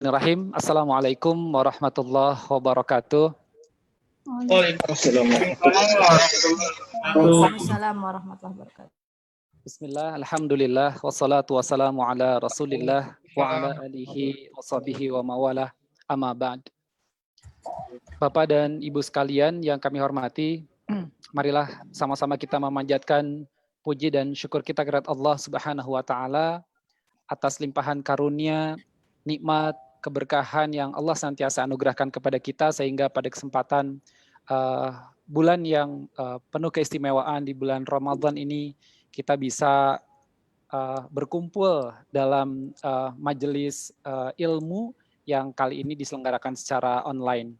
Bismillahirrahmanirrahim. Assalamualaikum warahmatullahi wabarakatuh. Waalaikumsalam warahmatullahi wabarakatuh. Bismillah, alhamdulillah, wassalatu wassalamu ala rasulillah wa ala alihi wa sahbihi wa mawalah, amma ba'd. Bapak dan Ibu sekalian yang kami hormati, marilah sama-sama kita memanjatkan puji dan syukur kita kepada Allah Subhanahu wa taala atas limpahan karunia, nikmat, keberkahan yang Allah senantiasa anugerahkan kepada kita, sehingga pada kesempatan bulan yang penuh keistimewaan di bulan Ramadan ini kita bisa berkumpul dalam majelis ilmu yang kali ini diselenggarakan secara online.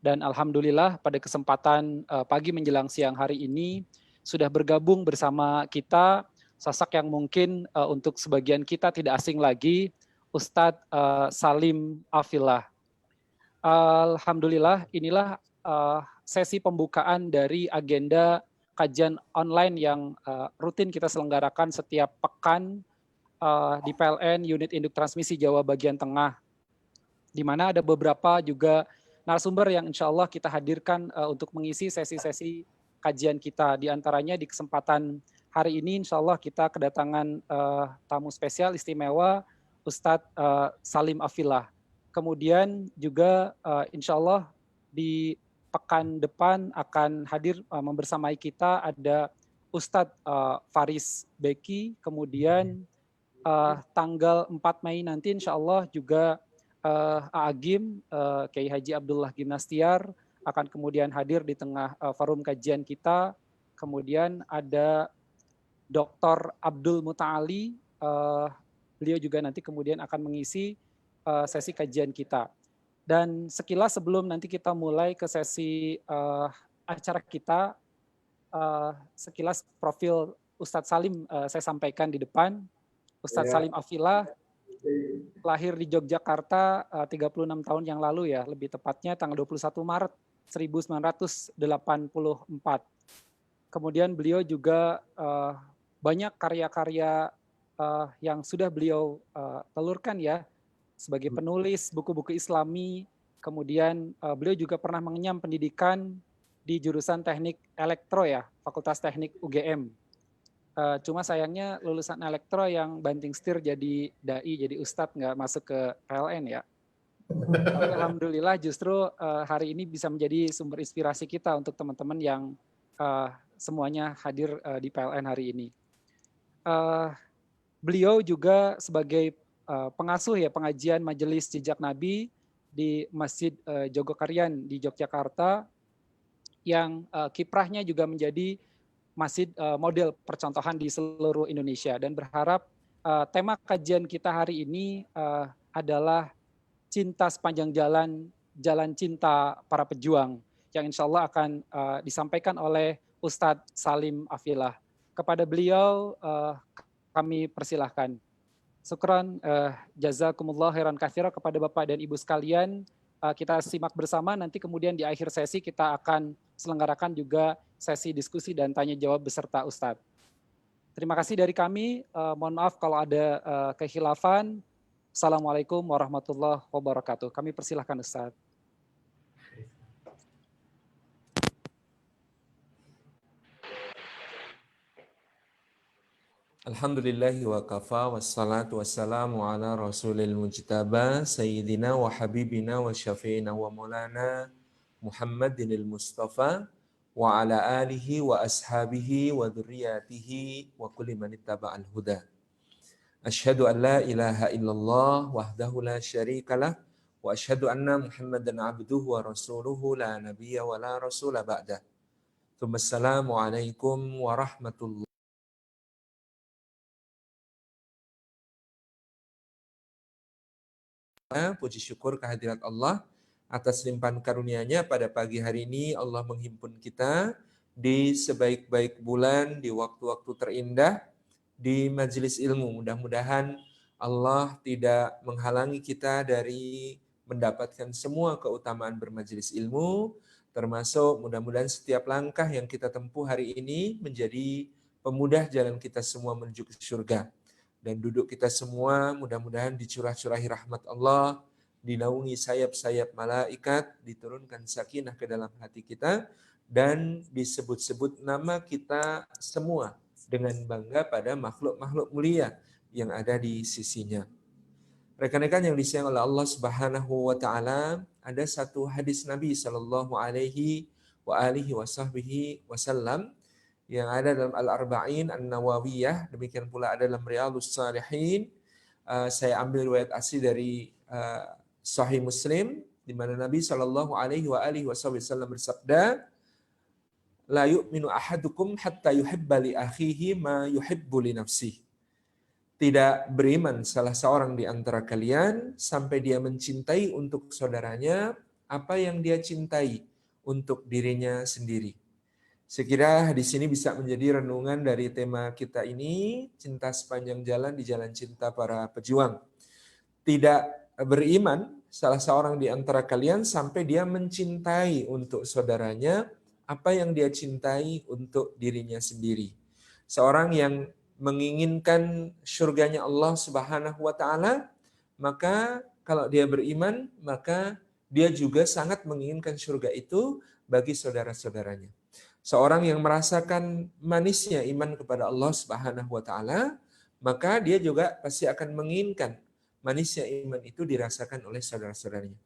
Dan alhamdulillah pada kesempatan pagi menjelang siang hari ini sudah bergabung bersama kita sosok yang mungkin untuk sebagian kita tidak asing lagi, Ustadz Salim Afillah. Alhamdulillah, inilah sesi pembukaan dari agenda kajian online yang rutin kita selenggarakan setiap pekan di PLN Unit Induk Transmisi Jawa bagian tengah, di mana ada beberapa juga narasumber yang insya Allah kita hadirkan untuk mengisi sesi-sesi kajian kita. Di antaranya di kesempatan hari ini insya Allah kita kedatangan tamu spesial istimewa, Ustadz Salim Afillah. Kemudian juga insya Allah di pekan depan akan hadir membersamai kita ada Ustadz Faris Beki. Kemudian tanggal 4 Mei nanti insya Allah juga Agim, Kiai Haji Abdullah Gimnastiar akan kemudian hadir di tengah forum kajian kita. Kemudian ada Dr. Abdul Muta'ali, beliau juga nanti kemudian akan mengisi sesi kajian kita. Dan sekilas sebelum nanti kita mulai ke sesi acara kita, sekilas profil Ustadz Salim saya sampaikan di depan. Ustadz Salim Afillah lahir di Yogyakarta 36 tahun yang lalu ya, lebih tepatnya tanggal 21 Maret 1984. Kemudian beliau juga banyak karya-karya yang sudah beliau telurkan ya, sebagai penulis buku-buku Islami. Kemudian beliau juga pernah mengenyam pendidikan di jurusan teknik elektro ya, Fakultas Teknik UGM. Cuma sayangnya lulusan elektro yang banting setir jadi dai, jadi ustadz, nggak masuk ke PLN ya. Tapi alhamdulillah justru hari ini bisa menjadi sumber inspirasi kita untuk teman-teman yang semuanya hadir di PLN hari ini. Beliau juga sebagai pengasuh ya pengajian Majelis Jejak Nabi di Masjid Jogokarian di Yogyakarta, yang kiprahnya juga menjadi masjid model percontohan di seluruh Indonesia. Dan berharap tema kajian kita hari ini adalah cinta sepanjang jalan, jalan cinta para pejuang, yang insya Allah akan disampaikan oleh Ustadz Salim Afillah. Kepada beliau kami persilahkan. Syukran, jazakumullah khairan katsira kepada Bapak dan Ibu sekalian. Kita simak bersama, nanti kemudian di akhir sesi kita akan selenggarakan juga sesi diskusi dan tanya jawab beserta Ustadz. Terima kasih dari kami, mohon maaf kalau ada kekhilafan. Assalamualaikum warahmatullahi wabarakatuh. Kami persilahkan Ustadz. Alhamdulillahi wa kafa wassalatu wassalamu ala rasulil mujtaba sayyidina wa habibina wa syafi'ina wa maulana Muhammadinil Mustafa wa ala alihi wa ashabihi wa dhurriyatihi wa kulli man ittaba'al huda. Asyhadu an la ilaha illallah wahdahu la syarikalah wa asyhadu anna Muhammadan abduhu wa rasuluhu la nabiyya wa la rasula ba'dah. Assalamu alaikum warahmatullahi. Puji syukur kehadirat Allah atas limpahan karunia-Nya pada pagi hari ini. Allah menghimpun kita di sebaik-baik bulan, di waktu-waktu terindah, di majelis ilmu. Mudah-mudahan Allah tidak menghalangi kita dari mendapatkan semua keutamaan bermajelis ilmu, termasuk mudah-mudahan setiap langkah yang kita tempuh hari ini menjadi pemudah jalan kita semua menuju ke surga. Dan duduk kita semua mudah-mudahan dicurah-curahi rahmat Allah, dinaungi sayap-sayap malaikat, diturunkan sakinah ke dalam hati kita, dan disebut-sebut nama kita semua dengan bangga pada makhluk-makhluk mulia yang ada di sisinya. Rekan-rekan yang disayang oleh Allah Subhanahu wa taala, ada satu hadis Nabi sallallahu alaihi wasallam yang ada dalam Al-Arba'in An-Nawawiyah, demikian pula ada dalam Riyadhus Shalihin. Saya ambil riwayat asli dari Sahih Muslim, di mana Nabi sallallahu alaihi wasallam bersabda, la yu'minu ahadukum hatta yuhibba li akhihi ma yuhibbu li nafsihi. Tidak beriman salah seorang di antara kalian sampai dia mencintai untuk saudaranya apa yang dia cintai untuk dirinya sendiri. Sekira di sini bisa menjadi renungan dari tema kita ini, cinta sepanjang jalan di jalan cinta para pejuang. Tidak beriman salah seorang di antara kalian sampai dia mencintai untuk saudaranya apa yang dia cintai untuk dirinya sendiri. Seorang yang menginginkan surganya Allah Subhanahu wa taala, maka kalau dia beriman, maka dia juga sangat menginginkan surga itu bagi saudara-saudaranya. Seorang yang merasakan manisnya iman kepada Allah Subhanahu wa taala, maka dia juga pasti akan menginginkan manisnya iman itu dirasakan oleh saudara-saudaranya.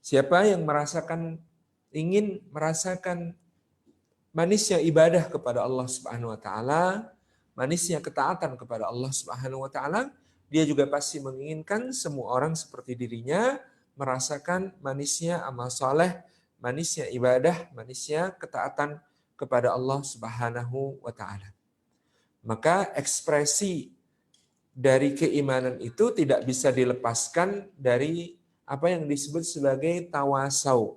Siapa yang ingin merasakan manisnya ibadah kepada Allah Subhanahu wa taala, manisnya ketaatan kepada Allah Subhanahu wa taala, dia juga pasti menginginkan semua orang seperti dirinya merasakan manisnya amal soleh, manisnya ibadah, manisnya ketaatan kepada Allah Subhanahu wa taala. Maka ekspresi dari keimanan itu tidak bisa dilepaskan dari apa yang disebut sebagai tawasau.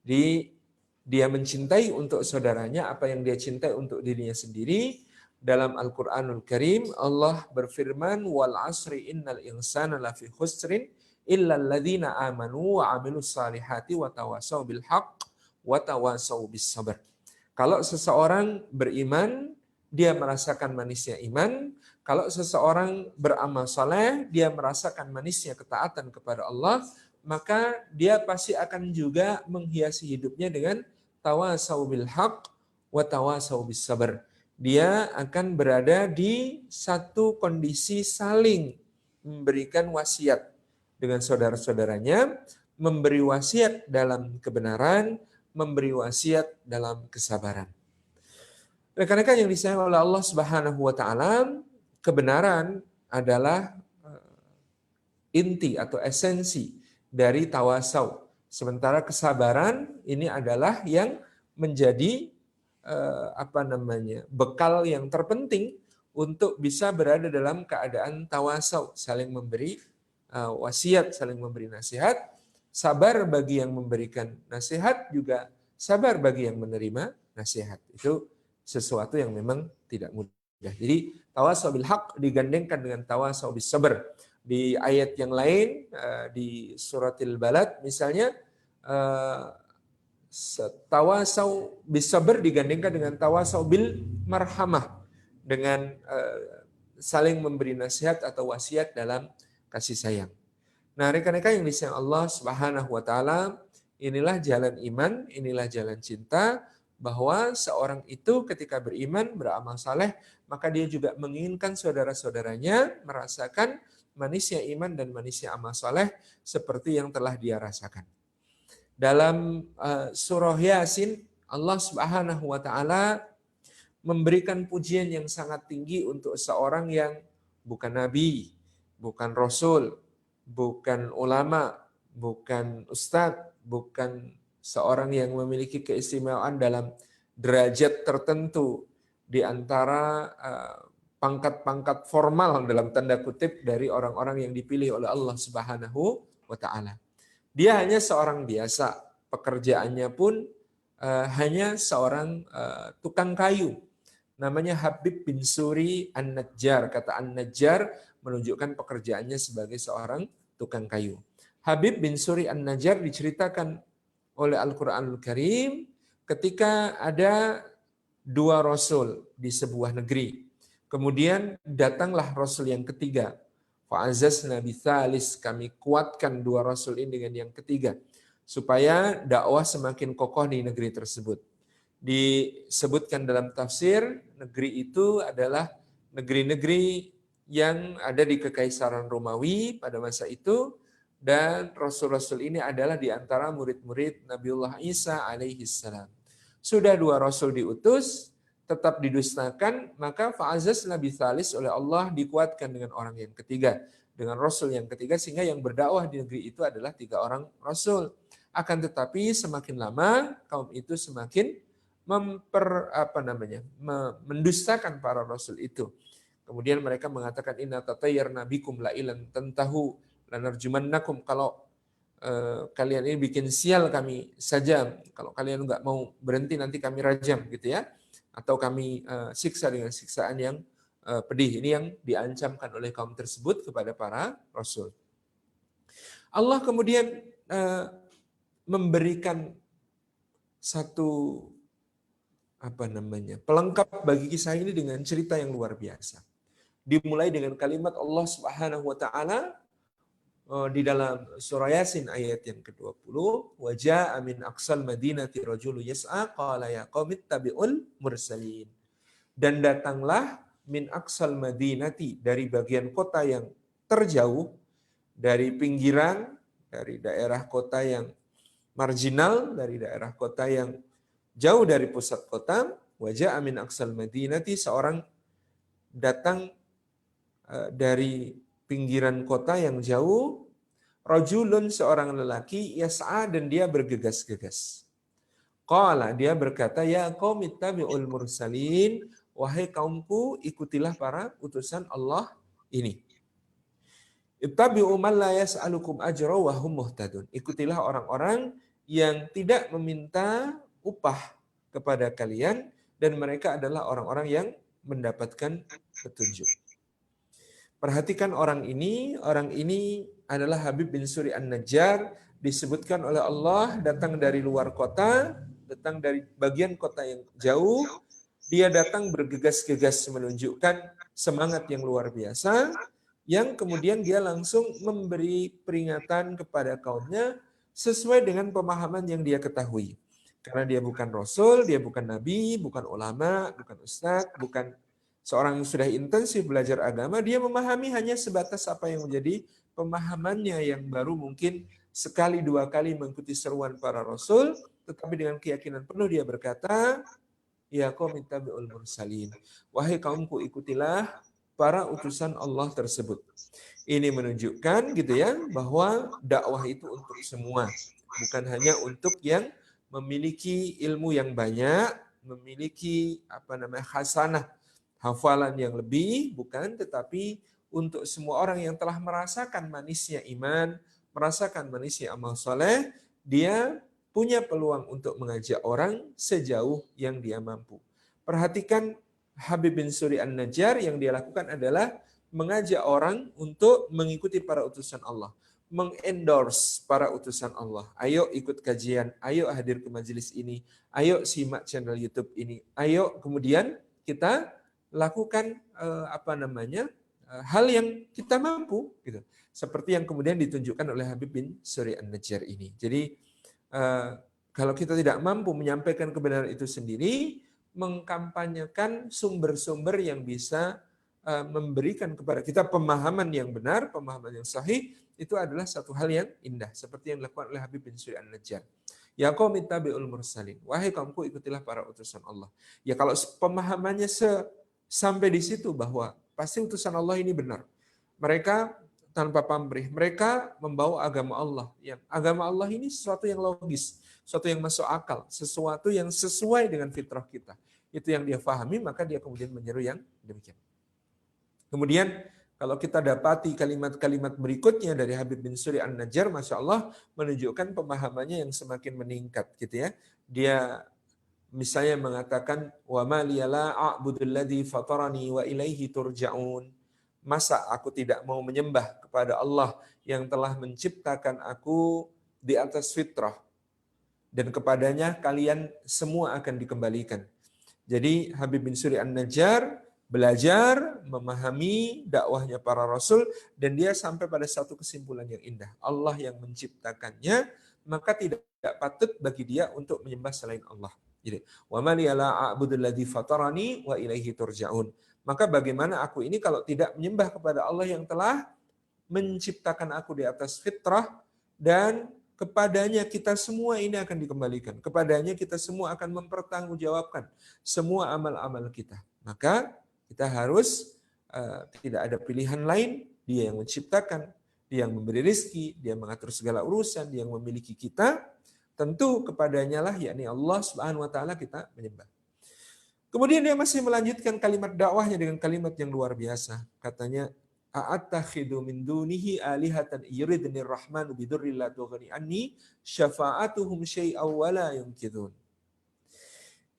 Dia mencintai untuk saudaranya apa yang dia cintai untuk dirinya sendiri. Dalam Al-Quranul Karim, Allah berfirman, wal asri innal insana lafi khusrin illa alladhina amanu wa amilus salihati wa tawasau bil haqq wa tawasau bis sabr. Kalau seseorang beriman, dia merasakan manisnya iman. Kalau seseorang beramal saleh, dia merasakan manisnya ketaatan kepada Allah, maka dia pasti akan juga menghiasi hidupnya dengan tawasau bil haqq wa tawasau bis sabr. Dia akan berada di satu kondisi saling memberikan wasiat dengan saudara-saudaranya, memberi wasiat dalam kebenaran, memberi wasiat dalam kesabaran. Rekan-rekan yang disayang oleh Allah Subhanahu wa taala, kebenaran adalah inti atau esensi dari tawasau. Sementara kesabaran ini adalah yang menjadi bekal yang terpenting untuk bisa berada dalam keadaan tawasau, saling memberi wasiat, saling memberi nasihat, sabar bagi yang memberikan nasihat, juga sabar bagi yang menerima nasihat. Itu sesuatu yang memang tidak mudah. Jadi tawasau bil haq digandengkan dengan tawasau bis sabr. Di ayat yang lain di suratil Balad misalnya tawasau bis sabr digandengkan dengan tawasau bil marhamah, dengan saling memberi nasihat atau wasiat dalam kasih sayang. Nah, rekan-rekan yang disayang Allah Subhanahu wa taala, inilah jalan iman, inilah jalan cinta, bahwa seorang itu ketika beriman, beramal saleh, maka dia juga menginginkan saudara-saudaranya merasakan manisnya iman dan manisnya amal saleh seperti yang telah dia rasakan. Dalam surah Yasin, Allah Subhanahu wa taala memberikan pujian yang sangat tinggi untuk seorang yang bukan nabi, bukan rasul, bukan ulama, bukan ustadz, bukan seorang yang memiliki keistimewaan dalam derajat tertentu di antara pangkat-pangkat formal dalam tanda kutip dari orang-orang yang dipilih oleh Allah Subhanahu wa taala. Dia hanya seorang biasa, pekerjaannya pun hanya seorang tukang kayu. Namanya Habib bin Suri An-Najjar. Kata An-Najjar menunjukkan pekerjaannya sebagai seorang tukang kayu. Habib bin Suri An-Najjar diceritakan oleh Al-Quranul Karim ketika ada dua rasul di sebuah negeri. Kemudian datanglah rasul yang ketiga. Fa'azzazna bitsalis, kami kuatkan dua rasul ini dengan yang ketiga supaya dakwah semakin kokoh di negeri tersebut. Disebutkan dalam tafsir, negeri itu adalah negeri-negeri yang ada di Kekaisaran Romawi pada masa itu, dan rasul-rasul ini adalah di antara murid-murid Nabiullah Isa alaihi salam. Sudah dua rasul diutus, tetap didustakan, maka fa'azzazna bitsalis, oleh Allah dikuatkan dengan orang yang ketiga, dengan rasul yang ketiga, sehingga yang berdakwah di negeri itu adalah 3 orang rasul. Akan tetapi semakin lama kaum itu semakin mendustakan para rasul itu. Kemudian mereka mengatakan inna tatayyarna bikum la ilan tantahu lanarjumannakum, kalau kalian ini bikin sial kami saja, kalau kalian nggak mau berhenti nanti kami rajam gitu ya, atau kami siksa dengan siksaan yang pedih. Ini yang diancamkan oleh kaum tersebut kepada para rasul. Allah kemudian memberikan satu pelengkap bagi kisah ini dengan cerita yang luar biasa. Dimulai dengan kalimat Allah Subhanahu wa taala di dalam surah Yasin ayat yang ke-20, wa jaa'a min aqsal madinati rajulun yas'a qala ya qaumi ittabi'ul mursalin. Dan datanglah min aqsal madinati, dari bagian kota yang terjauh, dari pinggiran, dari daerah kota yang marginal, dari daerah kota yang jauh dari pusat kota. Wa jaa'a min aqsal madinati, seorang datang dari pinggiran kota yang jauh, rajulun, seorang lelaki, yas'a, dan dia bergegas-gegas. Qala, dia berkata, ya qaumi ittabi'ul mursalin, wahai kaumku, ikutilah para utusan Allah ini. Ittabi'u man la yas'alukum ajra wa hum muhtadun. Ikutilah orang-orang yang tidak meminta upah kepada kalian, dan mereka adalah orang-orang yang mendapatkan petunjuk. Perhatikan orang ini adalah Habib bin Suri An-Najjar, disebutkan oleh Allah datang dari luar kota, datang dari bagian kota yang jauh. Dia datang bergegas-gegas menunjukkan semangat yang luar biasa, yang kemudian dia langsung memberi peringatan kepada kaumnya sesuai dengan pemahaman yang dia ketahui. Karena dia bukan rasul, dia bukan nabi, bukan ulama, bukan ustadz, bukan seorang yang sudah intensif belajar agama, dia memahami hanya sebatas apa yang menjadi pemahamannya yang baru mungkin sekali dua kali mengikuti seruan para rasul, tetapi dengan keyakinan penuh dia berkata, ya qaumi ittabi'ul mursalin, wahai kaumku, ikutilah para utusan Allah tersebut. Ini menunjukkan gitu ya, bahwa dakwah itu untuk semua, bukan hanya untuk yang memiliki ilmu yang banyak, memiliki khasanah, hafalan yang lebih, bukan, tetapi untuk semua orang yang telah merasakan manisnya iman, merasakan manisnya amal soleh, dia punya peluang untuk mengajak orang sejauh yang dia mampu. Perhatikan Habib bin Suri An-Najjar, yang dia lakukan adalah mengajak orang untuk mengikuti para utusan Allah, mengendorse para utusan Allah. Ayo ikut kajian, ayo hadir ke majelis ini, ayo simak channel YouTube ini, ayo kemudian kita lakukan hal yang kita mampu gitu. Seperti yang kemudian ditunjukkan oleh Habib bin Suri An-Najjar ini. Jadi kalau kita tidak mampu menyampaikan kebenaran itu sendiri, mengkampanyekan sumber-sumber yang bisa memberikan kepada kita pemahaman yang benar, pemahaman yang sahih, itu adalah satu hal yang indah, seperti yang dilakukan oleh Habib bin Suri An-Najjar. Ya qaumi ittabi'ul mursalin, wahai kaumku, ikutilah para utusan Allah. Ya kalau pemahamannya sampai di situ bahwa pasti utusan Allah ini benar. Mereka tanpa pamrih, mereka membawa agama Allah. Yang agama Allah ini sesuatu yang logis, sesuatu yang masuk akal, sesuatu yang sesuai dengan fitrah kita. Itu yang dia pahami, maka dia kemudian menyeru yang demikian. Kemudian kalau kita dapati kalimat-kalimat berikutnya dari Habib bin Suri An-Najjar, Masya Allah, menunjukkan pemahamannya yang semakin meningkat gitu ya. Dia misalnya mengatakan, wa ma liyala a'budul ladzi fatarani wa ilaihi turja'un. Masa aku tidak mau menyembah kepada Allah yang telah menciptakan aku di atas fitrah, dan kepadanya kalian semua akan dikembalikan. Jadi Habib bin Suri An-Najjar belajar, memahami dakwahnya para rasul, dan dia sampai pada satu kesimpulan yang indah. Allah yang menciptakannya, maka tidak patut bagi dia untuk menyembah selain Allah. Jadi, wa ma liya la a'budu alladzi fatarani wa ilaihi turja'un. Maka bagaimana aku ini kalau tidak menyembah kepada Allah yang telah menciptakan aku di atas fitrah, dan kepadanya kita semua ini akan dikembalikan. Kepadanya kita semua akan mempertanggungjawabkan semua amal-amal kita. Maka kita harus tidak ada pilihan lain. Dia yang menciptakan, dia yang memberi rezeki, dia mengatur segala urusan, dia yang memiliki kita. Tentu kepadanya lah, yakni Allah Subhanahu wa taala, kita menyembah. Kemudian dia masih melanjutkan kalimat dakwahnya dengan kalimat yang luar biasa. Katanya, a'attakhidu min dunihi alihatan yuridnir rahmanu bidurri la tughni anni syafa'atuhum syai'aw wa la yumkidun.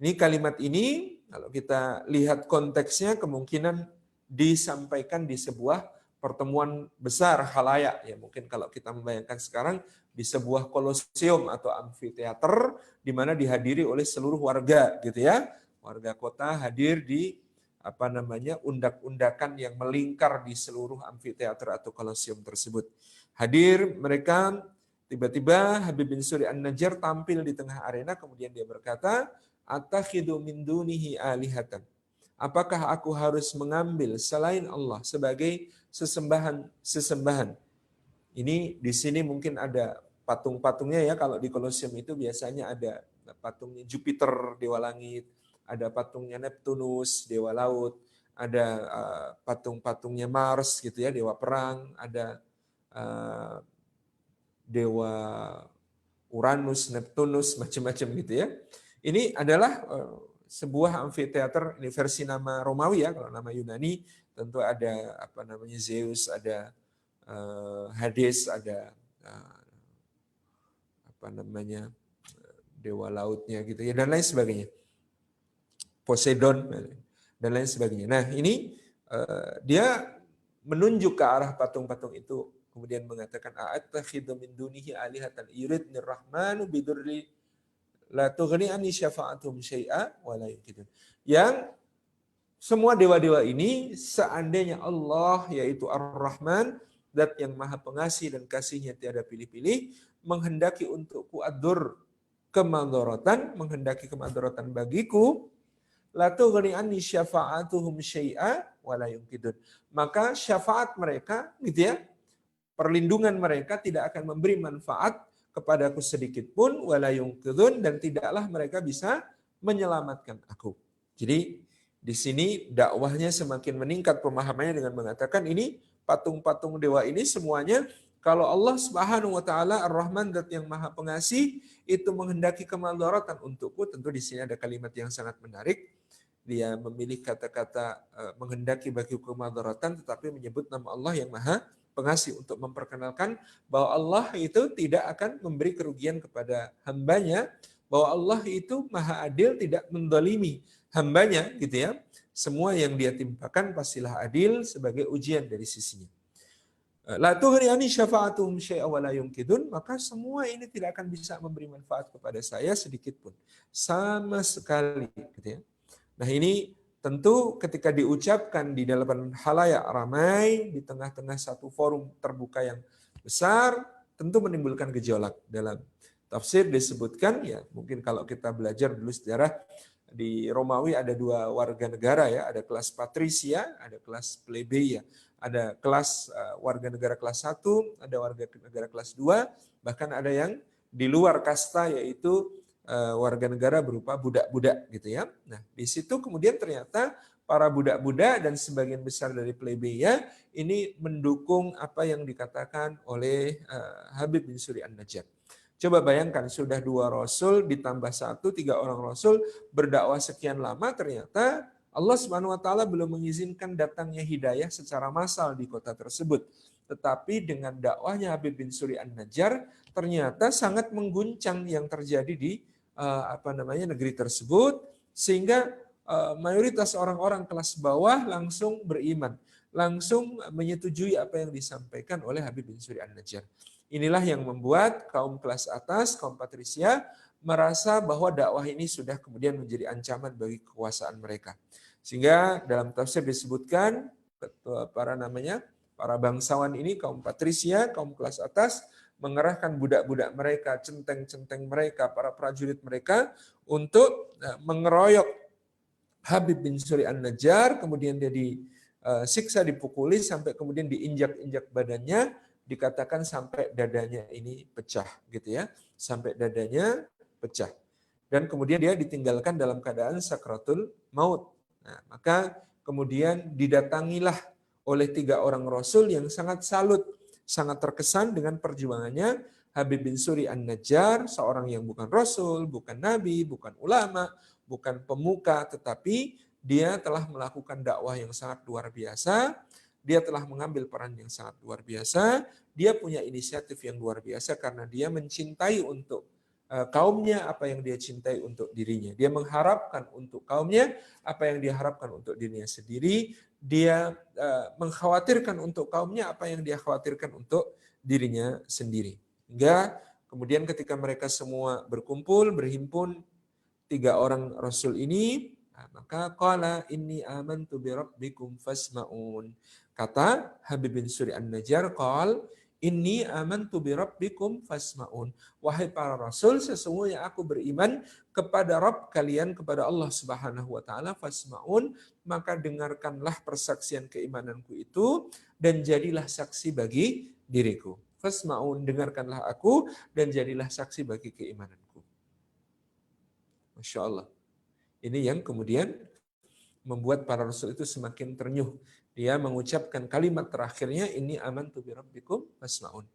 Ini kalimat ini kalau kita lihat konteksnya kemungkinan disampaikan di sebuah pertemuan besar khalayak, ya mungkin kalau kita membayangkan sekarang di sebuah kolosium atau amfiteater di mana dihadiri oleh seluruh warga gitu ya. Warga kota hadir di undak-undakan yang melingkar di seluruh amfiteater atau kolosium tersebut. Hadir mereka, tiba-tiba Habib bin Suri An-Najjar tampil di tengah arena, kemudian dia berkata, "Attakhidu min dunihi alihatan." Apakah aku harus mengambil selain Allah sebagai sesembahan? Ini di sini mungkin ada patung-patungnya ya, kalau di kolosium itu biasanya ada patungnya Jupiter, dewa langit, ada patungnya Neptunus, dewa laut, ada patung-patungnya Mars gitu ya, dewa perang, ada dewa Uranus, Neptunus, macam-macam gitu ya. Ini adalah sebuah amfiteater, ini versi nama Romawi ya, kalau nama Yunani tentu ada Zeus, ada Hades, ada dewa lautnya gitu ya, dan lain sebagainya. Poseidon dan lain sebagainya. Nah, ini dia menunjuk ke arah patung-patung itu, kemudian mengatakan a'attakhidhu min dunihi alihatan yuridnir rahmanu bidurri la tughni anni syafa'atuhum syai'a wa la yumkidun. Yang semua dewa-dewa ini seandainya Allah yaitu Ar-Rahman, Zat yang Maha Pengasih dan kasihnya tiada pilih-pilih, menghendaki untukku adur kemadharatan, menghendaki kemadharatan bagiku, la tughni anni syafa'atuhum syai'a wa la yumkidun. Maka syafaat mereka gitu ya, perlindungan mereka tidak akan memberi manfaat kepadaku sedikit pun, wa la yumkidun, dan tidaklah mereka bisa menyelamatkan aku. Jadi di sini dakwahnya semakin meningkat pemahamannya dengan mengatakan ini patung-patung dewa ini semuanya kalau Allah Subhanahu wa taala Ar-Rahman, Zat yang Maha Pengasih, itu menghendaki kemadharatan untukku. Tentu di sini ada kalimat yang sangat menarik. Dia memilih kata-kata menghendaki bagi kemadharatan, tetapi menyebut nama Allah yang Maha Pengasih untuk memperkenalkan bahwa Allah itu tidak akan memberi kerugian kepada hambanya, bahwa Allah itu Maha Adil, tidak mendolimi hambanya gitu ya. Semua yang dia timpakan pastilah adil sebagai ujian dari sisinya. La tughni anni syafa'atuhum syai'a wa la yumkidun, maka semua ini tidak akan bisa memberi manfaat kepada saya sedikit pun, sama sekali gitu ya. Nah, ini tentu ketika diucapkan di dalam khalayak ramai di tengah-tengah satu forum terbuka yang besar, tentu menimbulkan gejolak. Dalam tafsir disebutkan ya, mungkin kalau kita belajar dulu sejarah di Romawi ada dua warga negara ya, ada kelas patrisia, ada kelas plebeia. Ada kelas warga negara kelas 1, ada warga negara kelas 2, bahkan ada yang di luar kasta yaitu warga negara berupa budak-budak gitu ya. Nah, di situ kemudian ternyata para budak-budak dan sebagian besar dari plebeia ini mendukung apa yang dikatakan oleh Habib bin Suri An-Najjar. Coba bayangkan, sudah 2 rasul ditambah 1, 3 orang rasul berdakwah sekian lama, ternyata Allah Subhanahu wa taala belum mengizinkan datangnya hidayah secara massal di kota tersebut. Tetapi dengan dakwahnya Habib bin Suri An-Najjar ternyata sangat mengguncang yang terjadi di negeri tersebut, sehingga mayoritas orang-orang kelas bawah langsung beriman, langsung menyetujui apa yang disampaikan oleh Habib bin Suri An-Najjar. Inilah yang membuat kaum kelas atas, kaum patrisia merasa bahwa dakwah ini sudah kemudian menjadi ancaman bagi kekuasaan mereka. Sehingga dalam tafsir disebutkan para bangsawan ini, kaum patrisia, kaum kelas atas, mengerahkan budak-budak mereka, centeng-centeng mereka, para prajurit mereka untuk mengeroyok Habib bin Suri An-Najjar, kemudian dia disiksa, dipukuli sampai kemudian diinjak-injak badannya, dikatakan sampai dadanya ini pecah gitu ya, sampai dadanya pecah. Dan kemudian dia ditinggalkan dalam keadaan sakratul maut. Nah, maka kemudian didatangilah oleh 3 orang Rasul yang sangat salut, sangat terkesan dengan perjuangannya Habib bin Suri An-Najjar, seorang yang bukan Rasul, bukan Nabi, bukan ulama, bukan pemuka, tetapi dia telah melakukan dakwah yang sangat luar biasa, dia telah mengambil peran yang sangat luar biasa, dia punya inisiatif yang luar biasa karena dia mencintai untuk kaumnya apa yang dia cintai untuk dirinya. Dia mengharapkan untuk kaumnya apa yang dia harapkan untuk dirinya sendiri. Dia mengkhawatirkan untuk kaumnya apa yang dia khawatirkan untuk dirinya sendiri. Hingga kemudian ketika mereka semua berkumpul, berhimpun 3 orang Rasul ini, maka qala inni amantu bi rabbikum fasma'un. Kata Habib bin Suri An-Najjar, qal inni amantu bi rabbikum fasma'un. Wahai para rasul, sesungguhnya aku beriman kepada Rabb kalian, kepada Allah Subhanahu wa taala, fasma'un, maka dengarkanlah persaksian keimananku itu dan jadilah saksi bagi diriku. Fasma'un, dengarkanlah aku dan jadilah saksi bagi keimananku. Masya Allah. Ini yang kemudian membuat para rasul itu semakin ternyuh. Dia mengucapkan kalimat terakhirnya, ini amantu bi rabbikum fasma'un.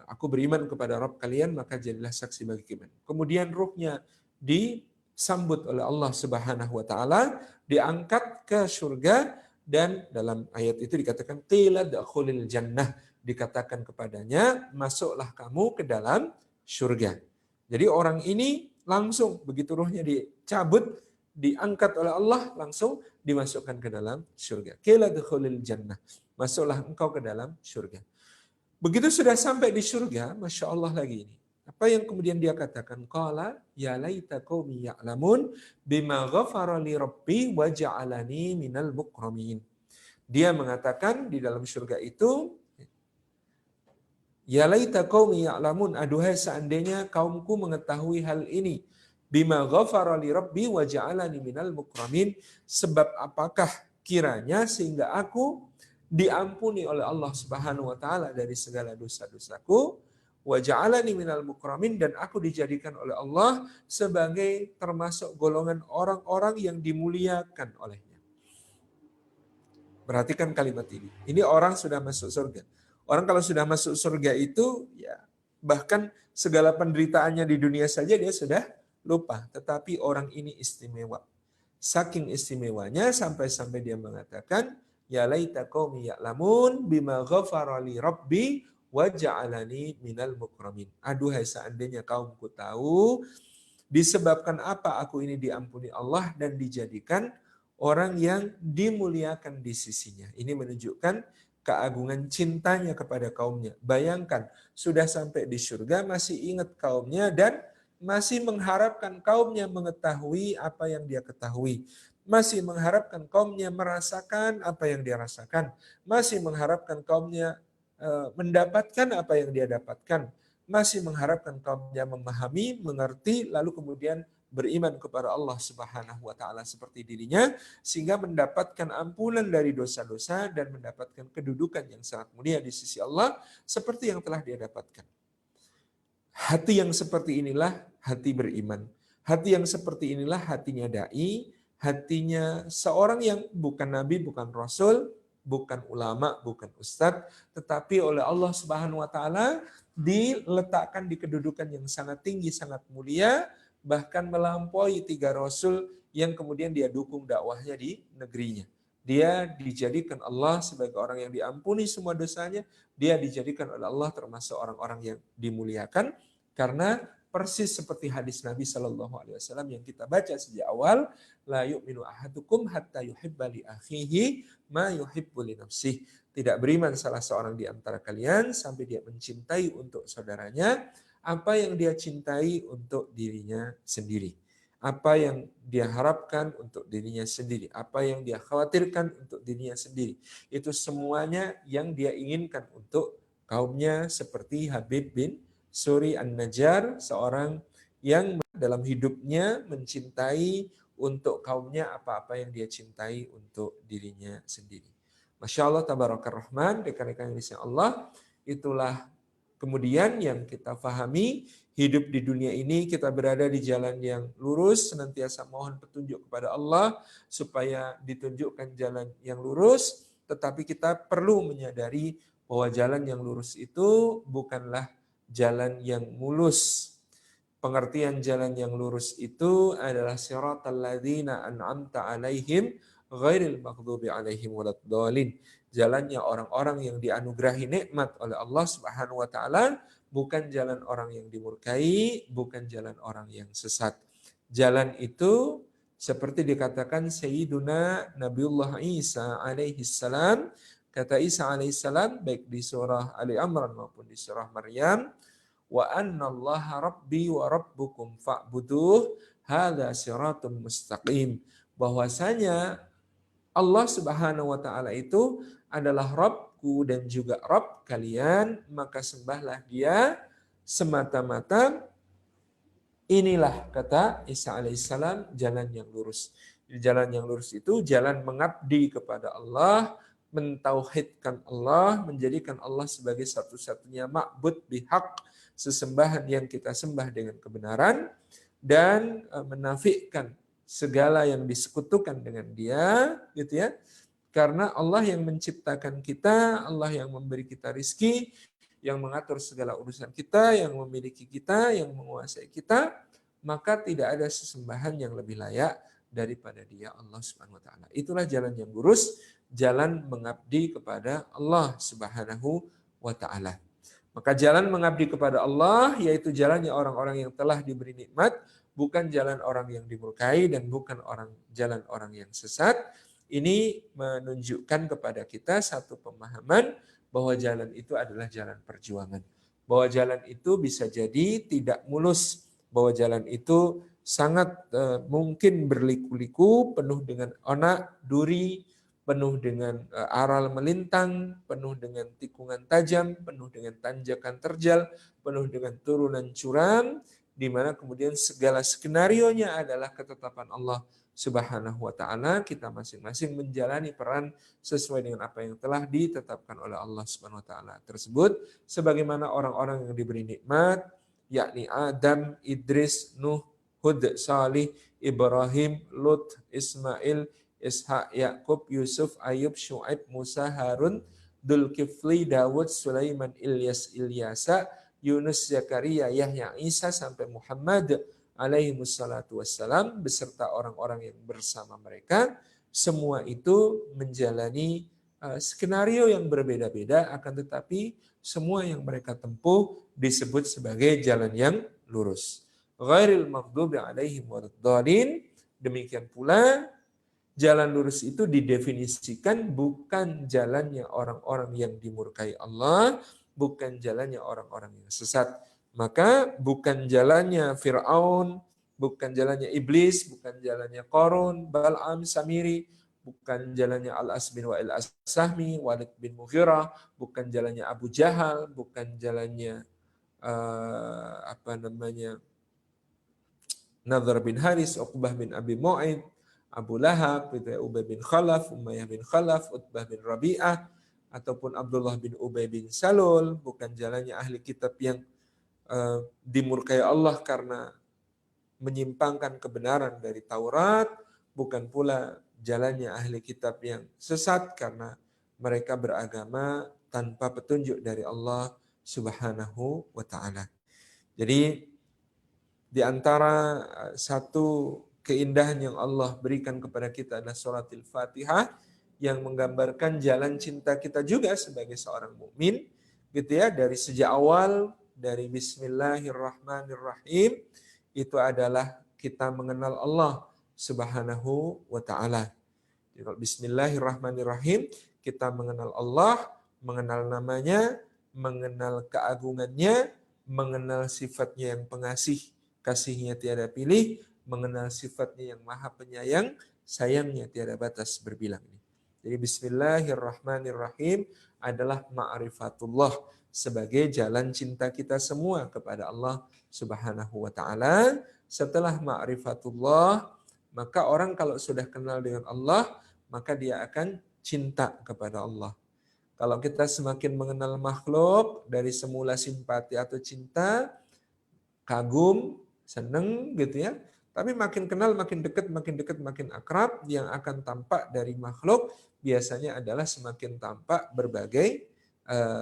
Aku beriman kepada Rabb kalian, maka jadilah saksi bagi kalian. Kemudian ruhnya disambut oleh Allah Subhanahu wa taala, diangkat ke surga, dan dalam ayat itu dikatakan qila dakhulil jannah, dikatakan kepadanya, masuklah kamu ke dalam surga. Jadi orang ini langsung begitu ruhnya dicabut, diangkat oleh Allah, langsung dimasukkan ke dalam surga. Qila dukhulil jannah, masuklah engkau ke dalam surga. Begitu sudah sampai di surga, Masya Allah lagi ini. Apa yang kemudian dia katakan? Qala ya laita qaumi ya'lamun bima ghafara li rabbi wa ja'alani minal mukramin. Dia mengatakan di dalam surga itu, ya laita qaumi ya'lamun, aduhai seandainya kaumku mengetahui hal ini. Bima ghafara li rabbi wa ja'alani minal mukramin, sebab apakah kiranya sehingga aku diampuni oleh Allah Subhanahu wa taala dari segala dosa-dosaku, wa ja'alani minal mukramin, dan aku dijadikan oleh Allah sebagai termasuk golongan orang-orang yang dimuliakan olehnya. Perhatikan kalimat ini. Ini orang sudah masuk surga. Orang kalau sudah masuk surga itu, ya bahkan segala penderitaannya di dunia saja dia sudah lupa. Tetapi orang ini istimewa. Saking istimewanya sampai-sampai dia mengatakan, ya laita qaumi ya'lamun bima ghafara li rabbi wa ja'alani minal mukramin. Aduhai seandainya kaumku tahu disebabkan apa aku ini diampuni Allah dan dijadikan orang yang dimuliakan di sisinya. Ini menunjukkan keagungan cintanya kepada kaumnya. Bayangkan, sudah sampai di surga masih ingat kaumnya dan masih mengharapkan kaumnya mengetahui apa yang dia ketahui. Masih mengharapkan kaumnya merasakan apa yang dia rasakan. Masih mengharapkan kaumnya mendapatkan apa yang dia dapatkan. Masih mengharapkan kaumnya memahami, mengerti, lalu kemudian beriman kepada Allah Subhanahu wa taala seperti dirinya, sehingga mendapatkan ampunan dari dosa-dosa dan mendapatkan kedudukan yang sangat mulia di sisi Allah seperti yang telah dia dapatkan. Hati yang seperti inilah hati beriman. Hati yang seperti inilah hatinya dai, hatinya seorang yang bukan nabi, bukan rasul, bukan ulama, bukan ustadz, tetapi oleh Allah Subhanahu wa taala diletakkan di kedudukan yang sangat tinggi, sangat mulia, bahkan melampaui 3 rasul yang kemudian dia dukung dakwahnya di negerinya. Dia dijadikan Allah sebagai orang yang diampuni semua dosanya, dia dijadikan oleh Allah termasuk orang-orang yang dimuliakan, karena persis seperti hadis Nabi Shallallahu Alaihi Wasallam yang kita baca sejak awal, la yu'minu ahadukum hatta yuhibba li akhihi ma yuhibbu li nafsihi. Tidak beriman salah seorang di antara kalian sampai dia mencintai untuk saudaranya apa yang dia cintai untuk dirinya sendiri. apa yang dia harapkan untuk dirinya sendiri, apa yang dia khawatirkan untuk dirinya sendiri. Itu semuanya yang dia inginkan untuk kaumnya, seperti Habib bin Suri An-Najjar, seorang yang dalam hidupnya mencintai untuk kaumnya apa-apa yang dia cintai untuk dirinya sendiri. Masya Allah, tabarakar rahman, rekan-rekan yang disayang Allah, itulah kemudian yang kita pahami, hidup di dunia ini kita berada di jalan yang lurus, senantiasa mohon petunjuk kepada Allah supaya ditunjukkan jalan yang lurus, tetapi kita perlu menyadari bahwa jalan yang lurus itu bukanlah jalan yang mulus. Pengertian jalan yang lurus itu adalah siratal ladzina an'amta alaihim ghairil maghdubi alaihim waladdallin. Jalannya orang-orang yang dianugerahi nikmat oleh Allah Subhanahu wa taala, bukan jalan orang yang dimurkai, bukan jalan orang yang sesat. Jalan itu seperti dikatakan Sayyiduna Nabiullah Isa alaihi salam, kata Isa alaihi salam baik di surah Ali Imran maupun di surah Maryam, wa annallaha rabbi wa rabbukum fa'buduh hadza siratun mustaqim, bahwasanya Allah Subhanahu wa taala itu adalah Rabbku dan juga Rabb kalian, maka sembahlah Dia semata-mata. Inilah, kata Isa alaihissalam, jalan yang lurus. Jalan yang lurus itu jalan mengabdi kepada Allah, mentauhidkan Allah, menjadikan Allah sebagai satu-satunya ma'bud bihaq, sesembahan yang kita sembah dengan kebenaran, dan menafikan segala yang disekutukan dengan Dia, gitu ya. Karena Allah yang menciptakan kita, Allah yang memberi kita rizki, yang mengatur segala urusan kita, yang memiliki kita, yang menguasai kita, maka tidak ada sesembahan yang lebih layak daripada Dia, Allah Subhanahu wa taala. Itulah jalan yang lurus, jalan mengabdi kepada Allah Subhanahu wa taala. Maka jalan mengabdi kepada Allah yaitu jalannya orang-orang yang telah diberi nikmat, bukan jalan orang yang dimurkai dan bukan jalan orang yang sesat. Ini menunjukkan kepada kita satu pemahaman bahwa jalan itu adalah jalan perjuangan. Bahwa jalan itu bisa jadi tidak mulus, bahwa jalan itu sangat mungkin berliku-liku, penuh dengan onak, duri, penuh dengan aral melintang, penuh dengan tikungan tajam, penuh dengan tanjakan terjal, penuh dengan turunan curam, di mana kemudian segala skenarionya adalah ketetapan Allah Subhanahu wa taala. Kita masing-masing menjalani peran sesuai dengan apa yang telah ditetapkan oleh Allah Subhanahu wa taala tersebut, sebagaimana orang-orang yang diberi nikmat, yakni Adam, Idris, Nuh, Hud, Salih, Ibrahim, Lut, Ismail, Ishak, Yakub, Yusuf, Ayub, Syuaib, Musa, Harun, Dzulkifli, Dawud, Sulaiman, Ilyasa, Yunus, Zakaria, Yahya, Isa sampai Muhammad alaihi wassalatu wassalam beserta orang-orang yang bersama mereka, semua itu menjalani skenario yang berbeda-beda, akan tetapi semua yang mereka tempuh disebut sebagai jalan yang lurus. Ghairil maghdubi alaihim waladdallin. Demikian pula jalan lurus itu didefinisikan bukan jalannya orang-orang yang dimurkai Allah, bukan jalannya orang-orang yang sesat. Maka bukan jalannya Fir'aun, bukan jalannya Iblis, bukan jalannya Qarun, Bal'am, Samiri, bukan jalannya Al-As bin Wa'il As-Sahmi, Walid bin Mughirah, bukan jalannya Abu Jahal, bukan jalannya Nadhr bin Haris, Uqbah bin Abi Mu'aid, Abu Lahab, Ubay bin Khalaf, Umayyah bin Khalaf, Utbah bin Rabi'ah, ataupun Abdullah bin Ubay bin Salul, bukan jalannya ahli kitab yang dimurkai Allah karena menyimpangkan kebenaran dari Taurat, bukan pula jalannya ahli kitab yang sesat karena mereka beragama tanpa petunjuk dari Allah Subhanahu wa taala. Jadi di antara satu keindahan yang Allah berikan kepada kita adalah suratul Fatihah yang menggambarkan jalan cinta kita juga sebagai seorang mukmin, gitu ya, dari sejak awal, dari Bismillahirrahmanirrahim, itu adalah kita mengenal Allah Subhanahu wa taala. Bismillahirrahmanirrahim, kita mengenal Allah, mengenal namanya, mengenal keagungannya, mengenal sifatnya yang pengasih, kasihnya tiada pilih, mengenal sifatnya yang maha penyayang, sayangnya tiada batas berbilang. Jadi bismillahirrahmanirrahim adalah ma'rifatullah sebagai jalan cinta kita semua kepada Allah Subhanahu wa taala. Setelah ma'rifatullah, maka orang kalau sudah kenal dengan Allah, maka dia akan cinta kepada Allah. Kalau kita semakin mengenal makhluk, dari semula simpati atau cinta, kagum, seneng gitu ya. Tapi makin kenal, makin dekat, makin akrab, yang akan tampak dari makhluk biasanya adalah semakin tampak berbagai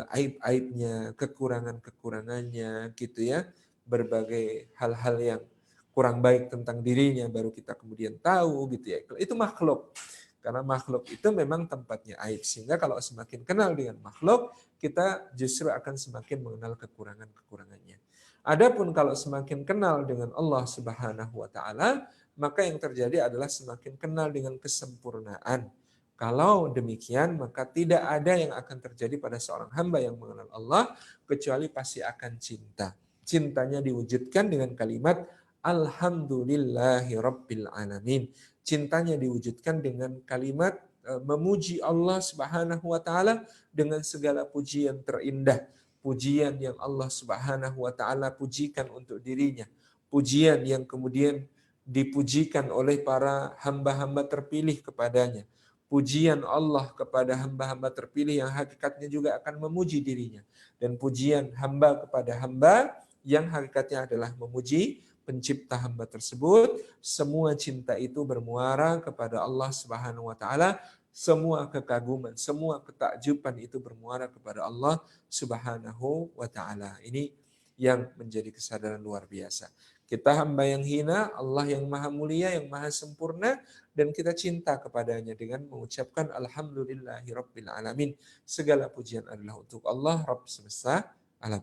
aib-aibnya, kekurangan-kekurangannya gitu ya. Berbagai hal-hal yang kurang baik tentang dirinya baru kita kemudian tahu gitu ya. Itu makhluk. Karena makhluk itu memang tempatnya aib. Sehingga kalau semakin kenal dengan makhluk, kita justru akan semakin mengenal kekurangan-kekurangannya. Adapun kalau semakin kenal dengan Allah Subhanahu wa taala, maka yang terjadi adalah semakin kenal dengan kesempurnaan. Kalau demikian, maka tidak ada yang akan terjadi pada seorang hamba yang mengenal Allah kecuali pasti akan cinta. Cintanya diwujudkan dengan kalimat Alhamdulillahirabbil alamin. Cintanya diwujudkan dengan kalimat memuji Allah Subhanahu wa taala dengan segala pujian terindah. Pujian yang Allah Subhanahu wa taala pujikan untuk dirinya. Pujian yang kemudian dipujikan oleh para hamba-hamba terpilih kepadanya. Pujian Allah kepada hamba-hamba terpilih yang hakikatnya juga akan memuji dirinya. Dan pujian hamba kepada hamba yang hakikatnya adalah memuji pencipta hamba tersebut. Semua cinta itu bermuara kepada Allah Subhanahu wa taala. Semua kekaguman, semua ketakjuban itu bermuara kepada Allah Subhanahu wa taala. Ini yang menjadi kesadaran luar biasa. Kita hamba yang hina, Allah yang maha mulia, yang maha sempurna, dan kita cinta kepadanya dengan mengucapkan Alhamdulillahirabbil alamin. Segala pujian adalah untuk Allah Rabb semesta alam.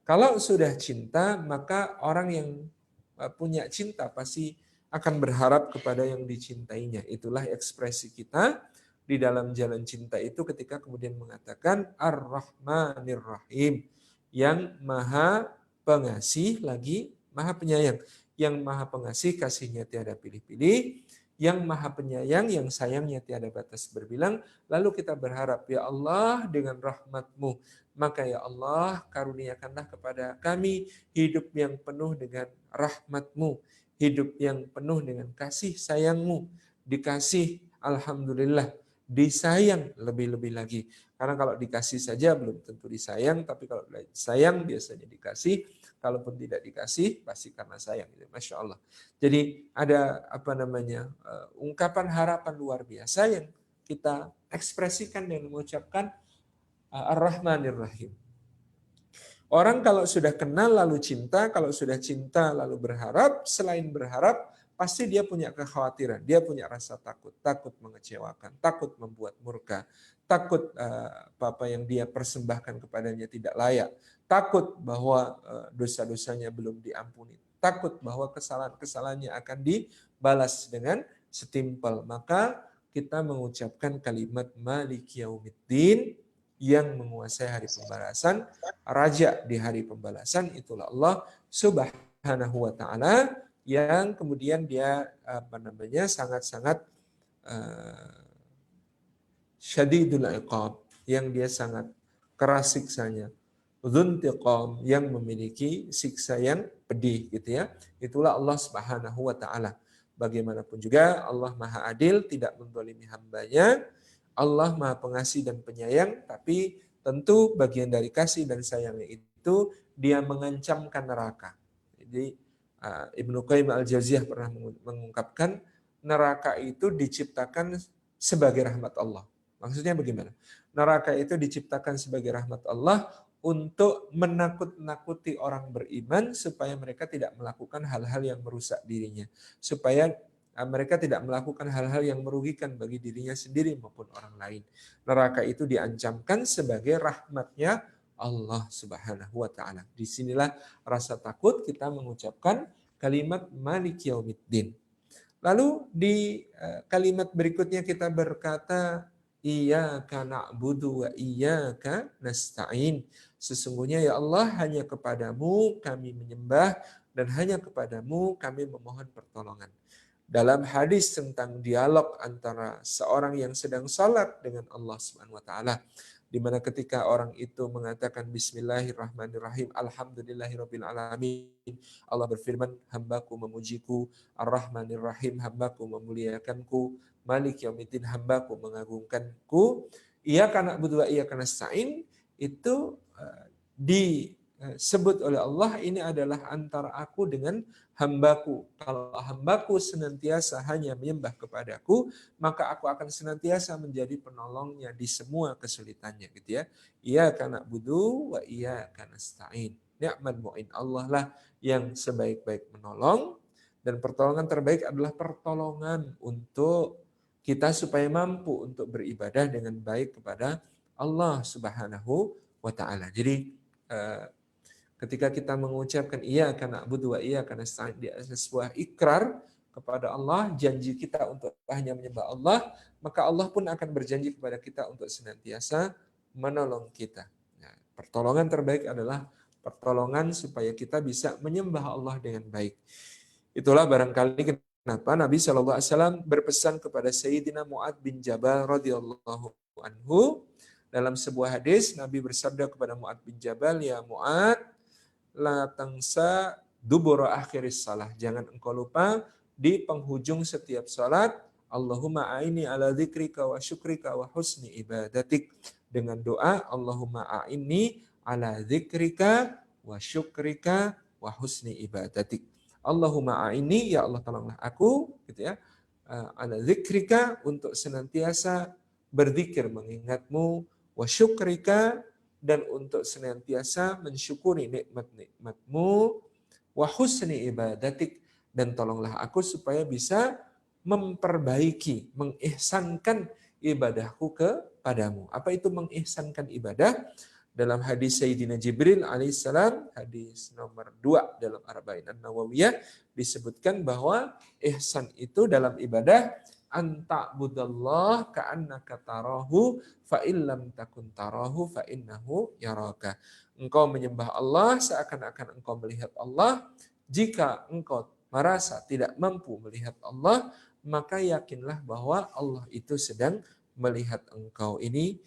Kalau sudah cinta, maka orang yang punya cinta pasti akan berharap kepada yang dicintainya. Itulah ekspresi kita di dalam jalan cinta itu ketika kemudian mengatakan Ar-Rahmanir Rahim, yang maha pengasih lagi maha penyayang. Yang maha pengasih kasihnya tiada pilih-pilih, yang maha penyayang yang sayangnya tiada batas berbilang. Lalu kita berharap, ya Allah dengan rahmat-Mu, maka ya Allah karuniakanlah kepada kami hidup yang penuh dengan rahmat-Mu, hidup yang penuh dengan kasih sayang-Mu, dikasih alhamdulillah, disayang lebih-lebih lagi. Karena kalau dikasih saja belum tentu disayang, tapi kalau sayang biasanya dikasih, kalaupun tidak dikasih pasti karena sayang. Masya Allah. Jadi ada ungkapan harapan luar biasa yang kita ekspresikan dengan mengucapkan Ar-Rahmanir Rahim. Orang kalau sudah kenal lalu cinta, kalau sudah cinta lalu berharap, selain berharap, pasti dia punya kekhawatiran, dia punya rasa takut, takut mengecewakan, takut membuat murka, takut apa yang dia persembahkan kepadanya tidak layak, takut bahwa dosa-dosanya belum diampuni, takut bahwa kesalahan-kesalahannya akan dibalas dengan setimpal. Maka kita mengucapkan kalimat Maliki Yaumiddin, yang menguasai hari pembalasan, raja di hari pembalasan, itulah Allah Subhanahu wa taala, yang kemudian dia sangat-sangat syadidul iqab, yang dia sangat keras siksanya, dzuntiqam, yang memiliki siksa yang pedih gitu ya. Itulah Allah Subhanahu wa taala. Bagaimanapun juga Allah Maha Adil, tidak menzalimi hambanya. Allah Maha Pengasih dan Penyayang, tapi tentu bagian dari kasih dan sayangnya itu dia mengancamkan neraka. Jadi Ibnu Qayyim Al-Jauziyah pernah mengungkapkan neraka itu diciptakan sebagai rahmat Allah. Maksudnya bagaimana? Neraka itu diciptakan sebagai rahmat Allah untuk menakut-nakuti orang beriman supaya mereka tidak melakukan hal-hal yang merusak dirinya. Supaya mereka tidak melakukan hal-hal yang merugikan bagi dirinya sendiri maupun orang lain. Neraka itu diancamkan sebagai rahmatnya Allah Subhanahu wa taala. Disinilah rasa takut kita mengucapkan kalimat Maliki Yaumiddin. Lalu di kalimat berikutnya kita berkata Iyyaka na'budu wa iyyaka nasta'in. Sesungguhnya ya Allah hanya kepadamu kami menyembah dan hanya kepadamu kami memohon pertolongan. Dalam hadis tentang dialog antara seorang yang sedang salat dengan Allah Subhanahu wa taala, di mana ketika orang itu mengatakan bismillahirrahmanirrahim, alhamdulillahirabbil alamin, Allah berfirman, hambaku memujiku, ar-rahmanirrahim, hambaku memuliakanku, malik yaumiddin, hambaku mengagungkanku, iyyaka na'budu wa iyyaka nasta'in, itu disebut oleh Allah, ini adalah antara aku dengan hambaku. Kalau hambaku senantiasa hanya menyembah kepadaku, maka aku akan senantiasa menjadi penolongnya di semua kesulitannya, gitu ya. Iyyaka na'budu wa iyyaka nasta'in. Ni'mal mu'in, Allah lah yang sebaik-baik menolong, dan pertolongan terbaik adalah pertolongan untuk kita supaya mampu untuk beribadah dengan baik kepada Allah Subhanahu wa taala. Jadi ketika kita mengucapkan iyyaka na'budu wa iyyaka nasta'in di atas sebuah ikrar kepada Allah, janji kita untuk hanya menyembah Allah, maka Allah pun akan berjanji kepada kita untuk senantiasa menolong kita. Nah, pertolongan terbaik adalah pertolongan supaya kita bisa menyembah Allah dengan baik. Itulah barangkali kenapa Nabi SAW berpesan kepada Sayyidina Mu'ad bin Jabal radhiyallahu anhu. Dalam sebuah hadis, Nabi bersabda kepada Mu'ad bin Jabal, ya Mu'ad, la tangsa dubura akhiris salah. Jangan engkau lupa di penghujung setiap salat, Allahumma a'ini ala dzikrika wa syukrika wa husni ibadatik. Dengan doa, Allahumma a'ini ala dzikrika wa syukrika wa husni ibadatik. Allahumma a'ini, ya Allah tolonglah aku, gitu ya, ala dzikrika, untuk senantiasa berzikir mengingatmu, wa syukrika, dan untuk senantiasa mensyukuri nikmat-nikmat-Mu, wa husni ibadatik, dan tolonglah aku supaya bisa memperbaiki, mengihsankan ibadahku kepadamu. Apa itu mengihsankan ibadah? Dalam hadis Sayyidina Jibril alaihissalam, hadis nomor 2 dalam Arba'in An-Nawawiyah, disebutkan bahwa ihsan itu dalam ibadah anta'budallah ka'annaka tarahu fa illam takun tarahu fa innahu yaraka. Engkau menyembah Allah seakan-akan engkau melihat Allah. Jika engkau merasa tidak mampu melihat Allah, maka yakinlah bahwa Allah itu sedang melihat engkau. Ini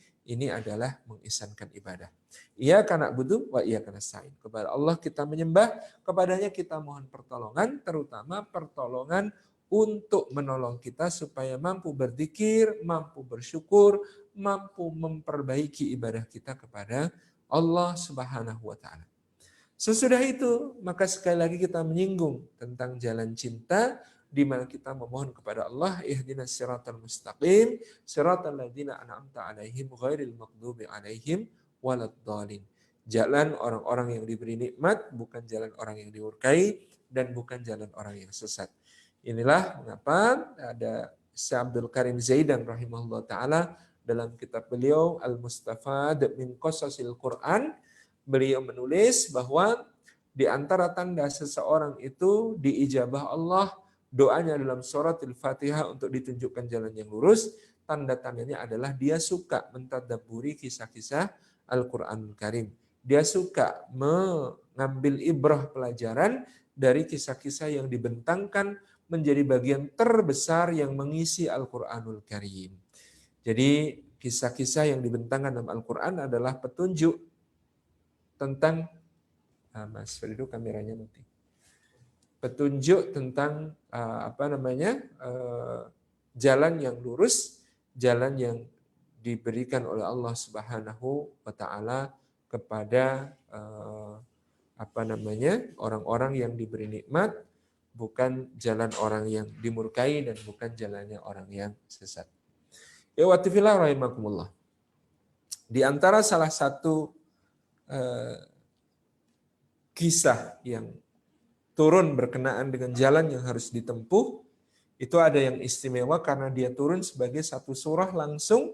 adalah mengisankan ibadah. Iyyaka na'budu wa iyyaka nasta'in. Kepada Allah kita menyembah, kepadanya kita mohon pertolongan, terutama pertolongan untuk menolong kita supaya mampu berzikir, mampu bersyukur, mampu memperbaiki ibadah kita kepada Allah Subhanahu wa taala. Sesudah itu, maka sekali lagi kita menyinggung tentang jalan cinta, di mana kita memohon kepada Allah, ihdinas siratal mustaqim, siratal ladzina an'amta 'alaihim ghairil maghdubi 'alaihim waladdallin. Jalan orang-orang yang diberi nikmat, bukan jalan orang yang dimurkai, dan bukan jalan orang yang sesat. Inilah mengapa ada Syekh Abdul Karim Zaidan rahimahullah ta'ala dalam kitab beliau Al-Mustafad min Qasasil Quran, beliau menulis bahwa di antara tanda seseorang itu diijabah Allah doanya dalam surat Al-Fatihah untuk ditunjukkan jalan yang lurus, tanda-tandanya adalah dia suka mentadabburi kisah-kisah Al-Quranul Karim. Dia suka mengambil ibrah pelajaran dari kisah-kisah yang dibentangkan menjadi bagian terbesar yang mengisi Al-Quranul Karim. Jadi kisah-kisah yang dibentangkan dalam Al-Quran adalah petunjuk tentang Mas Frido kameranya mati. Petunjuk tentang jalan yang lurus, jalan yang diberikan oleh Allah Subhanahu wa taala kepada orang-orang yang diberi nikmat, bukan jalan orang yang dimurkai dan bukan jalannya orang yang sesat. Ya wa tifillah rahimakumullah. Di antara salah satu kisah yang turun berkenaan dengan jalan yang harus ditempuh, itu ada yang istimewa karena dia turun sebagai satu surah langsung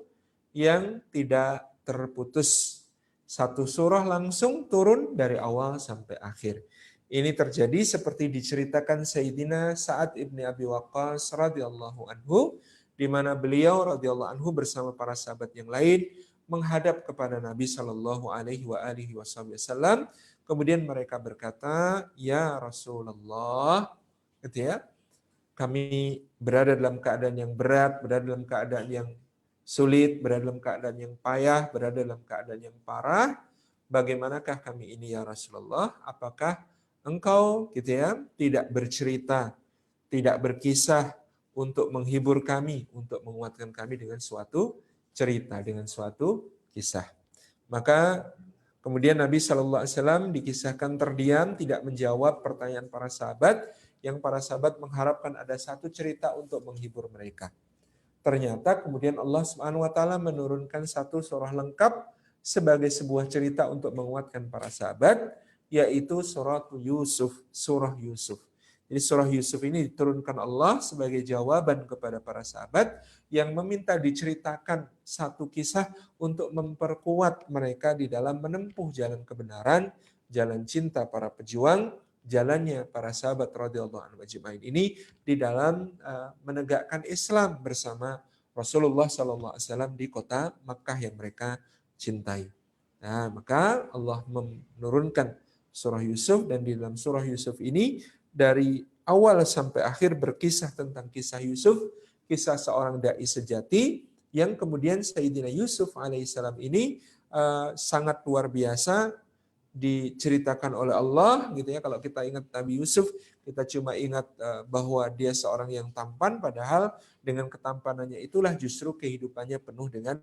yang tidak terputus. Satu surah langsung turun dari awal sampai akhir. Ini terjadi seperti diceritakan Sayyidina Sa'ad ibn Abi Waqqas radhiyallahu anhu, di mana beliau radhiyallahu anhu bersama para sahabat yang lain menghadap kepada Nabi sallallahu alaihi wasallam Kemudian mereka berkata, "Ya Rasulullah," gitu ya, "kami berada dalam keadaan yang berat, berada dalam keadaan yang sulit, berada dalam keadaan yang payah, berada dalam keadaan yang parah. Bagaimanakah kami ini ya Rasulullah? Apakah engkau gitu ya tidak bercerita, tidak berkisah untuk menghibur kami, untuk menguatkan kami dengan suatu cerita, dengan suatu kisah?" Maka kemudian Nabi Shallallahu Alaihi Wasallam dikisahkan terdiam, tidak menjawab pertanyaan para sahabat, yang para sahabat mengharapkan ada satu cerita untuk menghibur mereka. Ternyata kemudian Allah Subhanahu wa taala menurunkan satu surah lengkap sebagai sebuah cerita untuk menguatkan para sahabat, yaitu surah Yusuf, surah Yusuf. Jadi surah Yusuf ini diturunkan Allah sebagai jawaban kepada para sahabat yang meminta diceritakan satu kisah untuk memperkuat mereka di dalam menempuh jalan kebenaran, jalan cinta para pejuang, jalannya para sahabat radhiyallahu anhum ajma'in ini di dalam menegakkan Islam bersama Rasulullah sallallahu alaihi wasallam di kota Makkah yang mereka cintai. Nah, maka Allah menurunkan surah Yusuf, dan di dalam surah Yusuf ini dari awal sampai akhir berkisah tentang kisah Yusuf, kisah seorang dai sejati yang kemudian Sayyidina Yusuf alaihissalam ini sangat luar biasa diceritakan oleh Allah gitu ya. Kalau kita ingat Nabi Yusuf, kita cuma ingat bahwa dia seorang yang tampan, padahal dengan ketampanannya itulah justru kehidupannya penuh dengan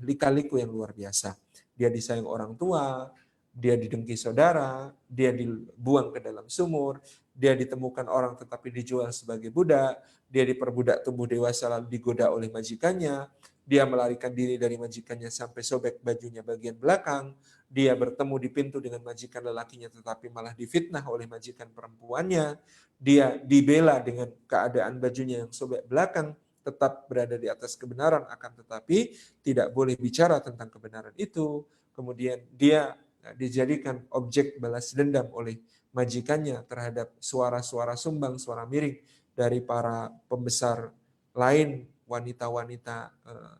lika-liku yang luar biasa. Dia disayang orang tua, dia didengki saudara, dia dibuang ke dalam sumur, dia ditemukan orang tetapi dijual sebagai budak, dia diperbudak tumbuh dewasa lalu digoda oleh majikannya, dia melarikan diri dari majikannya sampai sobek bajunya bagian belakang, dia bertemu di pintu dengan majikan lelakinya tetapi malah difitnah oleh majikan perempuannya, dia dibela dengan keadaan bajunya yang sobek belakang, tetap berada di atas kebenaran akan tetapi tidak boleh bicara tentang kebenaran itu. Kemudian dia dijadikan objek balas dendam oleh majikannya terhadap suara-suara sumbang, suara miring dari para pembesar lain, wanita-wanita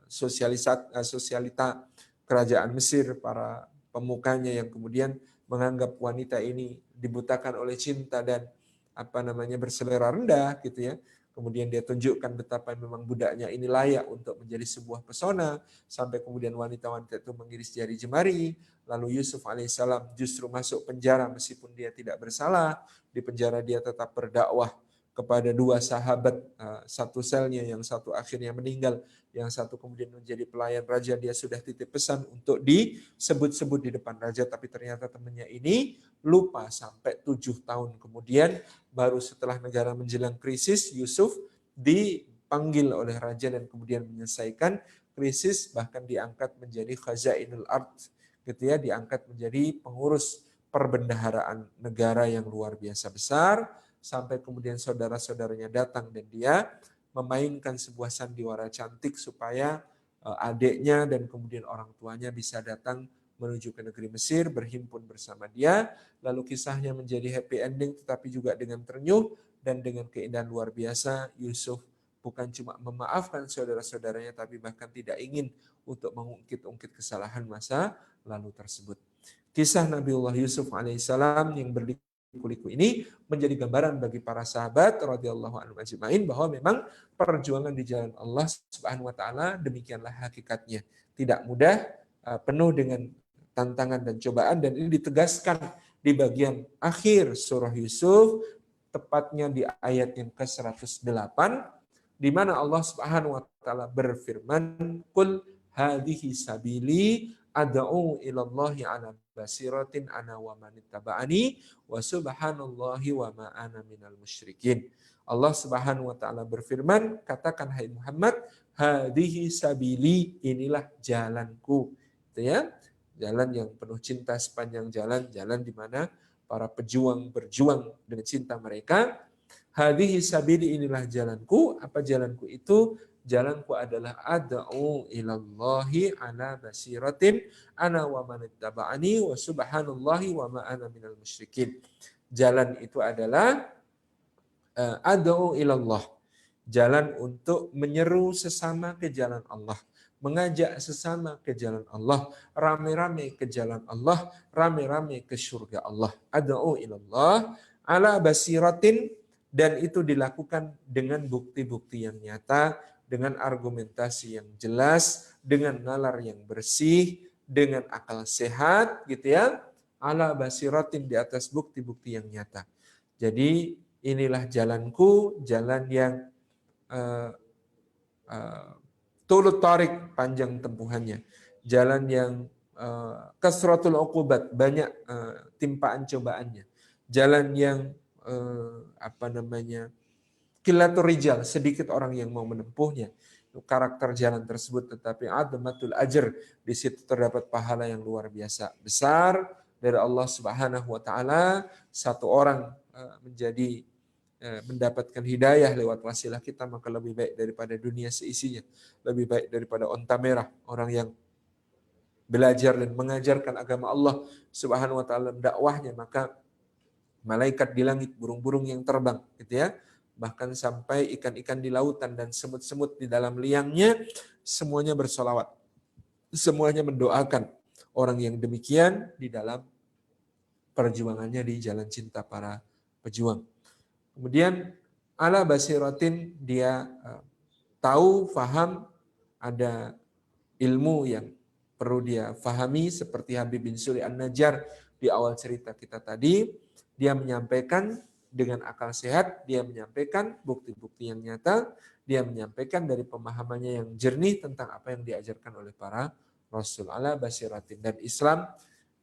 sosialita kerajaan Mesir, para pemukanya yang kemudian menganggap wanita ini dibutakan oleh cinta dan berselera rendah gitu ya. Kemudian dia tunjukkan betapa memang budaknya ini layak untuk menjadi sebuah pesona, sampai kemudian wanita-wanita itu mengiris jari jemari. Lalu Yusuf alaihissalam justru masuk penjara meskipun dia tidak bersalah. Di penjara dia tetap berdakwah kepada dua sahabat, satu selnya, yang satu akhirnya meninggal, yang satu kemudian menjadi pelayan raja. Dia sudah titip pesan untuk disebut-sebut di depan raja, tapi ternyata temannya ini lupa sampai 7 tahun kemudian, baru setelah negara menjelang krisis, Yusuf dipanggil oleh raja dan kemudian menyelesaikan krisis, bahkan diangkat menjadi khazainul ard, gitu ya, diangkat menjadi pengurus perbendaharaan negara yang luar biasa besar, sampai kemudian saudara-saudaranya datang dan dia memainkan sebuah sandiwara cantik supaya adiknya dan kemudian orang tuanya bisa datang menuju ke negeri Mesir, berhimpun bersama dia. Lalu kisahnya menjadi happy ending tetapi juga dengan ternyuh dan dengan keindahan luar biasa. Yusuf bukan cuma memaafkan saudara-saudaranya tapi bahkan tidak ingin untuk mengungkit-ungkit kesalahan masa lalu tersebut. Kisah Nabiullah Yusuf alaihissalam yang berliku-liku ini menjadi gambaran bagi para sahabat radhiyallahu anhum ajma'in bahwa memang perjuangan di jalan Allah Subhanahu wa taala demikianlah hakikatnya. Tidak mudah, penuh dengan tantangan dan cobaan, dan ini ditegaskan di bagian akhir surah Yusuf, tepatnya di ayat yang ke-108, di mana Allah Subhanahu wa taala berfirman, "Qul hadhihi sabili ad'u ilallahi ala basiratin ana wa manittaba'ani wa subhanallahi wa ma ana minal musyrikin." Allah Subhanahu wa taala berfirman, katakan hai Muhammad, hadhihi sabili, inilah jalanku. Gitu ya. Jalan yang penuh cinta sepanjang jalan, jalan di mana para pejuang berjuang dengan cinta mereka. Hadhihi sabili, inilah jalanku. Apa jalanku itu? Jalanku adalah ad'u ilallahi ala basiratin ana wa manittaba'ani wa subhanallahi wa ma ana minal musyrikin. Jalan itu adalah ad'u ilallah, jalan untuk menyeru sesama ke jalan Allah, mengajak sesama ke jalan Allah, rame-rame ke jalan Allah, rame-rame ke surga Allah. Ad'u ilallah ala basiratin, dan itu dilakukan dengan bukti-bukti yang nyata, dengan argumentasi yang jelas, dengan nalar yang bersih, dengan akal sehat gitu ya. Ala basiratin, di atas bukti-bukti yang nyata. Jadi inilah jalanku, jalan yang tulut tarik, panjang tempuhannya. Jalan yang kasratul uqubat, banyak timpaan cobaannya. Jalan yang qillatur rijal, sedikit orang yang mau menempuhnya. Karakter jalan tersebut, tetapi admatul ajr, di situ terdapat pahala yang luar biasa besar dari Allah Subhanahu wa taala. Satu orang menjadi mendapatkan hidayah lewat wasilah kita, maka lebih baik daripada dunia seisinya, lebih baik daripada onta merah. Orang yang belajar dan mengajarkan agama Allah Subhanahu wa taala, dakwahnya, maka malaikat di langit, burung-burung yang terbang gitu ya, bahkan sampai ikan-ikan di lautan dan semut-semut di dalam liangnya, semuanya bersolawat, semuanya mendoakan orang yang demikian di dalam perjuangannya di jalan cinta para pejuang. Kemudian ala basiratin, dia tahu, faham, ada ilmu yang perlu dia fahami, seperti Habib bin Suri An-Najjar di awal cerita kita tadi. Dia menyampaikan dengan akal sehat, dia menyampaikan bukti-bukti yang nyata, dia menyampaikan dari pemahamannya yang jernih tentang apa yang diajarkan oleh para Rasul. Ala basiratin. Dan Islam,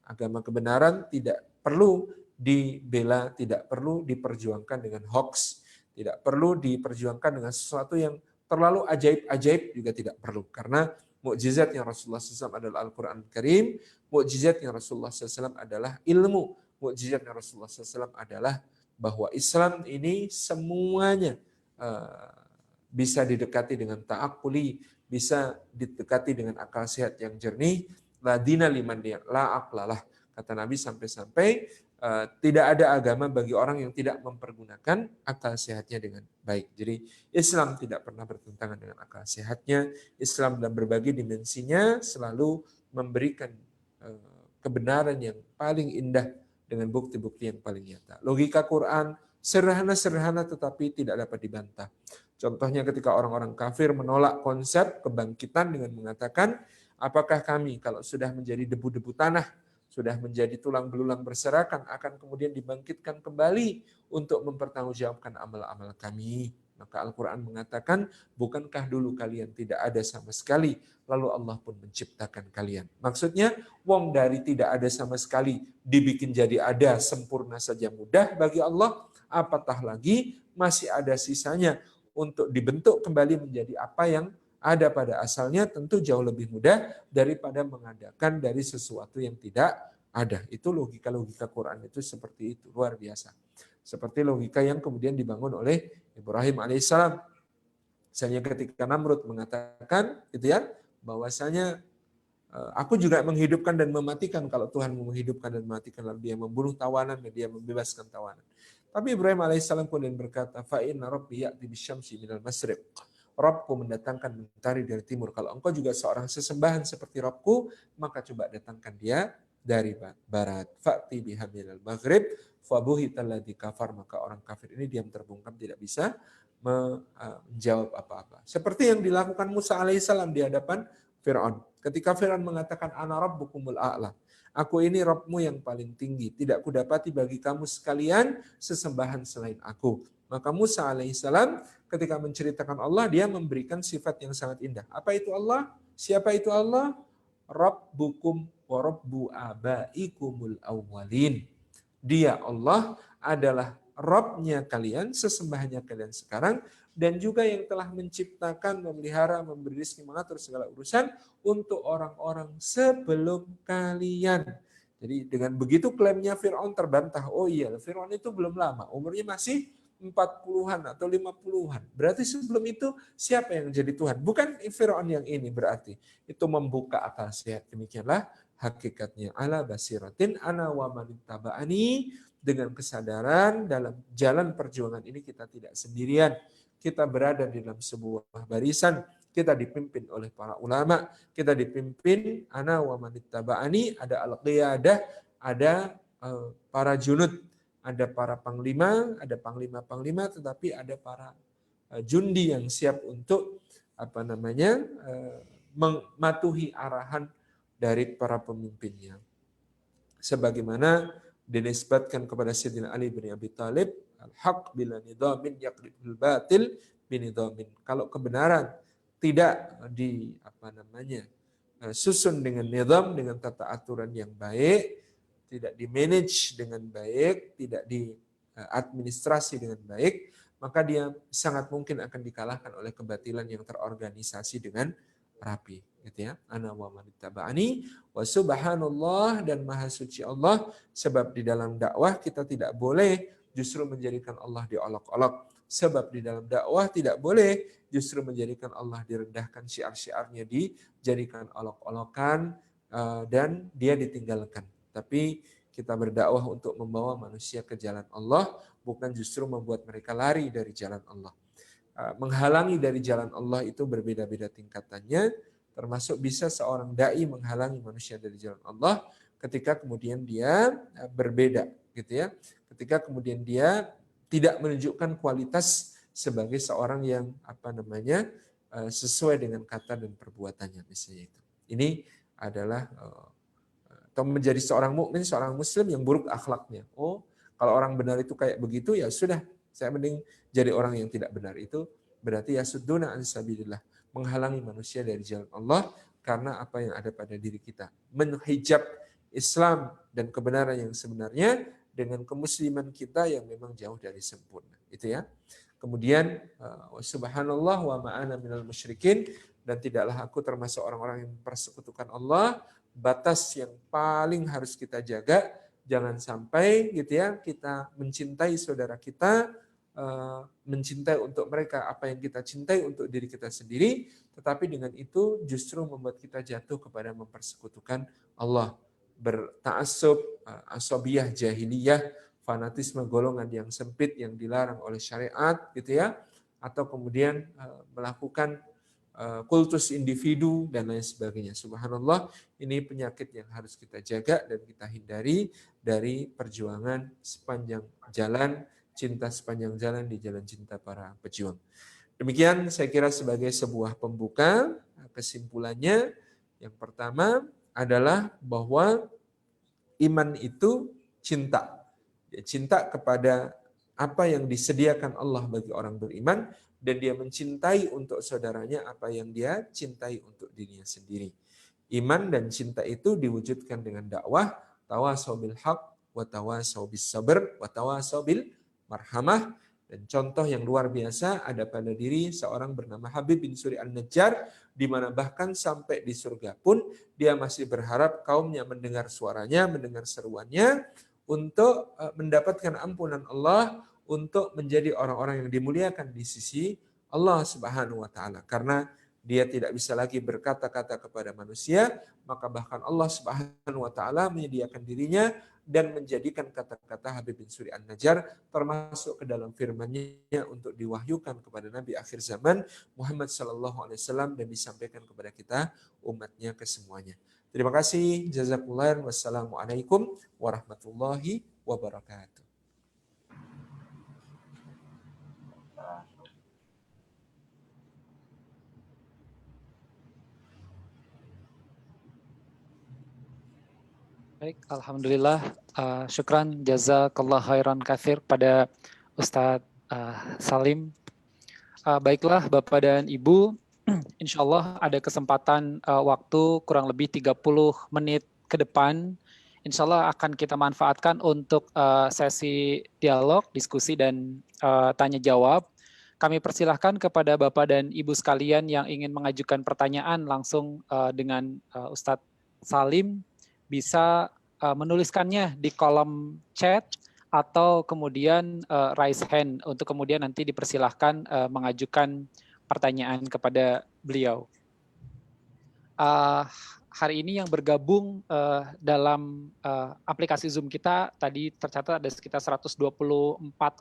agama kebenaran, tidak perlu dibela, tidak perlu diperjuangkan dengan hoax, tidak perlu diperjuangkan dengan sesuatu yang terlalu ajaib-ajaib, juga tidak perlu. Karena mukjizatnya Rasulullah SAW adalah Al-Quran Karim, mukjizatnya Rasulullah SAW adalah ilmu, mukjizatnya Rasulullah SAW adalah bahwa Islam ini semuanya bisa didekati dengan ta'akuli, bisa didekati dengan akal sehat yang jernih. La dina liman la aqlalah, kata Nabi, sampai-sampai tidak ada agama bagi orang yang tidak mempergunakan akal sehatnya dengan baik. Jadi Islam tidak pernah bertentangan dengan akal sehatnya. Islam dalam berbagai dimensinya selalu memberikan kebenaran yang paling indah dengan bukti-bukti yang paling nyata. Logika Quran sederhana-sederhana tetapi tidak dapat dibantah. Contohnya ketika orang-orang kafir menolak konsep kebangkitan dengan mengatakan, apakah kami kalau sudah menjadi debu-debu tanah, sudah menjadi tulang belulang berserakan, akan kemudian dibangkitkan kembali untuk mempertanggungjawabkan amal-amal kami? Maka Al-Quran mengatakan, bukankah dulu kalian tidak ada sama sekali, lalu Allah pun menciptakan kalian. Maksudnya, wong dari tidak ada sama sekali dibikin jadi ada, sempurna saja mudah bagi Allah, apatah lagi masih ada sisanya untuk dibentuk kembali menjadi apa yang ada pada asalnya, tentu jauh lebih mudah daripada mengadakan dari sesuatu yang tidak ada. Itu logika-logika Quran itu seperti itu, luar biasa. Seperti logika yang kemudian dibangun oleh Ibrahim alaihissalam. Misalnya ketika Namrud mengatakan gitu ya, bahwasanya aku juga menghidupkan dan mematikan kalau Tuhan menghidupkan dan mematikan, lalu dia membunuh tawanan dan dia membebaskan tawanan. Tapi Ibrahim alaihissalam kemudian berkata, fa inna rabbi ya'ti bisyamsi minal masriq. Rabbku mendatangkan mentari dari timur. Kalau engkau juga seorang sesembahan seperti Rabbku, maka coba datangkan dia dari barat. Fa'ti biha minal maghrib fabuhital ladzi kafar. Maka orang kafir ini diam terbungkam, tidak bisa menjawab apa-apa. Seperti yang dilakukan Musa alaihissalam di hadapan Fir'aun. Ketika Fir'aun mengatakan ana rabbukumul a'la, aku ini Rabbmu yang paling tinggi, tidak kudapati bagi kamu sekalian sesembahan selain aku. Maka Musa alaihissalam ketika menceritakan Allah, dia memberikan sifat yang sangat indah. Apa itu Allah? Siapa itu Allah? Rabbukum wa rabbu abaikumul awwalin. Dia Allah adalah Rabbnya kalian, sesembahannya kalian sekarang, dan juga yang telah menciptakan, memelihara, memberi rezeki, mengatur segala urusan untuk orang-orang sebelum kalian. Jadi dengan begitu klaimnya Fir'aun terbantah. Oh iya, Fir'aun itu belum lama, umurnya masih 40-an atau 50-an. Berarti sebelum itu siapa yang jadi Tuhan? Bukan Fir'aun yang ini berarti. Itu membuka akal sehat. Demikianlah hakikatnya. Ala basiratin ana wa man taba'ani. Dengan kesadaran dalam jalan perjuangan ini kita tidak sendirian. Kita berada di dalam sebuah barisan. kita dipimpin oleh para ulama, kita dipimpin ana wa manittaba'ani, ada al-qiyadah, ada para junud, ada para panglima, ada panglima-panglima, tetapi ada para jundi yang siap untuk mematuhi arahan dari para pemimpinnya. Sebagaimana dinisbatkan kepada Sayyidina Ali bin Abi Thalib, al-haq bila nidamin yaqlibul batil binidamin. Kalau kebenaran tidak susun dengan nizam, dengan tata aturan yang baik, tidak di-manage dengan baik, tidak diadministrasi dengan baik, maka dia sangat mungkin akan dikalahkan oleh kebatilan yang terorganisasi dengan rapi, gitu ya. Ana wa manittaba'ani wa subhanallah, dan maha suci Allah, sebab di dalam dakwah kita tidak boleh justru menjadikan Allah diolok-olok, sebab di dalam dakwah tidak boleh justru menjadikan Allah direndahkan, syiar-syiarnya dijadikan olok-olokan dan dia ditinggalkan. Tapi kita berdakwah untuk membawa manusia ke jalan Allah, bukan justru membuat mereka lari dari jalan Allah. Menghalangi dari jalan Allah itu berbeda-beda tingkatannya, termasuk bisa seorang dai menghalangi manusia dari jalan Allah ketika kemudian dia berbeda, gitu ya. Ketika kemudian dia tidak menunjukkan kualitas sebagai seorang yang sesuai dengan kata dan perbuatannya, misalnya itu. Ini adalah atau menjadi seorang mukmin, seorang muslim yang buruk akhlaknya. Oh, kalau orang benar itu kayak begitu, ya sudah, saya mending jadi orang yang tidak benar. Itu berarti yasudduna an sabilillah, menghalangi manusia dari jalan Allah karena apa yang ada pada diri kita. Menghijab Islam dan kebenaran yang sebenarnya dengan kemusliman kita yang memang jauh dari sempurna. Itu ya. Kemudian subhanallah wa ma'ana minal musyrikin, dan tidaklah aku termasuk orang-orang yang mempersekutukan Allah. Batas yang paling harus kita jaga, jangan sampai gitu ya, kita mencintai saudara kita, mencintai untuk mereka apa yang kita cintai untuk diri kita sendiri, tetapi dengan itu justru membuat kita jatuh kepada mempersekutukan Allah, berta'assub, asabiyah jahiliyah, fanatisme golongan yang sempit yang dilarang oleh syariat, gitu ya, atau kemudian melakukan kultus individu dan lain sebagainya. Subhanallah, ini penyakit yang harus kita jaga dan kita hindari dari perjuangan sepanjang jalan, cinta sepanjang jalan di jalan cinta para pejuang. Demikian saya kira sebagai sebuah pembuka. Kesimpulannya, yang pertama adalah bahwa iman itu cinta. Cinta kepada apa yang disediakan Allah bagi orang beriman, dan dia mencintai untuk saudaranya apa yang dia cintai untuk dirinya sendiri. Iman dan cinta itu diwujudkan dengan dakwah, tawasau bil haq, wa tawasau bis sabr, wa tawasau bil marhamah. Dan contoh yang luar biasa ada pada diri seorang bernama Habib bin Suri An-Najjar, di mana bahkan sampai di surga pun dia masih berharap kaumnya mendengar suaranya, mendengar seruannya, untuk mendapatkan ampunan Allah, untuk menjadi orang-orang yang dimuliakan di sisi Allah Subhanahu wa taala. Karena dia tidak bisa lagi berkata-kata kepada manusia, maka bahkan Allah Subhanahu wa taala menyediakan dirinya dan menjadikan kata-kata Habib bin Suri An-Najjar termasuk ke dalam firman-Nya untuk diwahyukan kepada Nabi akhir zaman Muhammad sallallahu alaihi wasallam dan disampaikan kepada kita umatnya kesemuanya. Terima kasih. Jazakumullah. Wassalamualaikum warahmatullahi wabarakatuh. Baik, alhamdulillah. Syukran jazakallah khairan katsir pada Ustadz Salim. Baiklah Bapak dan Ibu, insya Allah ada kesempatan waktu kurang lebih 30 menit ke depan. Insya Allah akan kita manfaatkan untuk sesi dialog, diskusi, dan tanya jawab. Kami persilahkan kepada Bapak dan Ibu sekalian yang ingin mengajukan pertanyaan langsung dengan Ustadz Salim, bisa menuliskannya di kolom chat atau kemudian raise hand untuk kemudian nanti dipersilahkan mengajukan pertanyaan kepada beliau. Hari ini yang bergabung dalam aplikasi Zoom kita tadi tercatat ada sekitar 124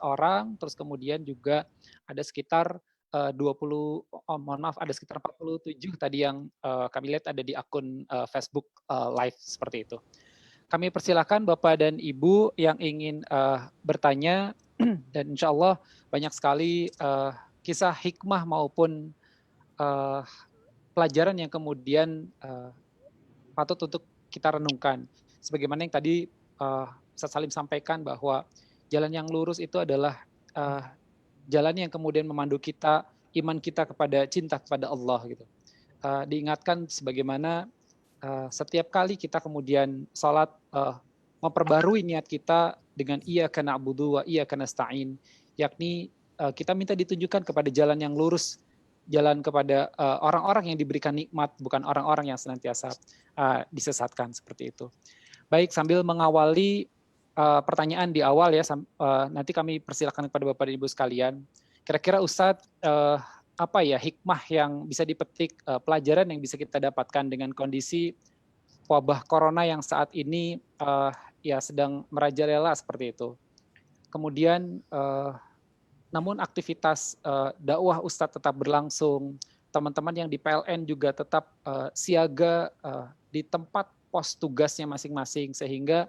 orang, terus kemudian juga ada sekitar mohon maaf, ada sekitar 47 tadi yang kami lihat ada di akun Facebook Live seperti itu. Kami persilakan Bapak dan Ibu yang ingin bertanya dan insya Allah banyak sekali kisah hikmah maupun pelajaran yang kemudian patut untuk kita renungkan. Sebagaimana yang tadi Ustaz Salim sampaikan bahwa jalan yang lurus itu adalah jalan yang kemudian memandu kita, iman kita kepada cinta kepada Allah gitu. Diingatkan sebagaimana setiap kali kita kemudian sholat memperbarui niat kita dengan iyyaka na'budu wa iyyaka nasta'in, yakni kita minta ditunjukkan kepada jalan yang lurus, jalan kepada orang-orang yang diberikan nikmat, bukan orang-orang yang senantiasa disesatkan seperti itu. Baik, sambil mengawali pertanyaan di awal ya, nanti kami persilakan kepada Bapak dan Ibu sekalian. Kira-kira Ustadz, apa ya hikmah yang bisa dipetik, pelajaran yang bisa kita dapatkan dengan kondisi wabah corona yang saat ini ya sedang merajalela seperti itu. Kemudian namun aktivitas dakwah Ustadz tetap berlangsung, teman-teman yang di PLN juga tetap siaga di tempat pos tugasnya masing-masing, sehingga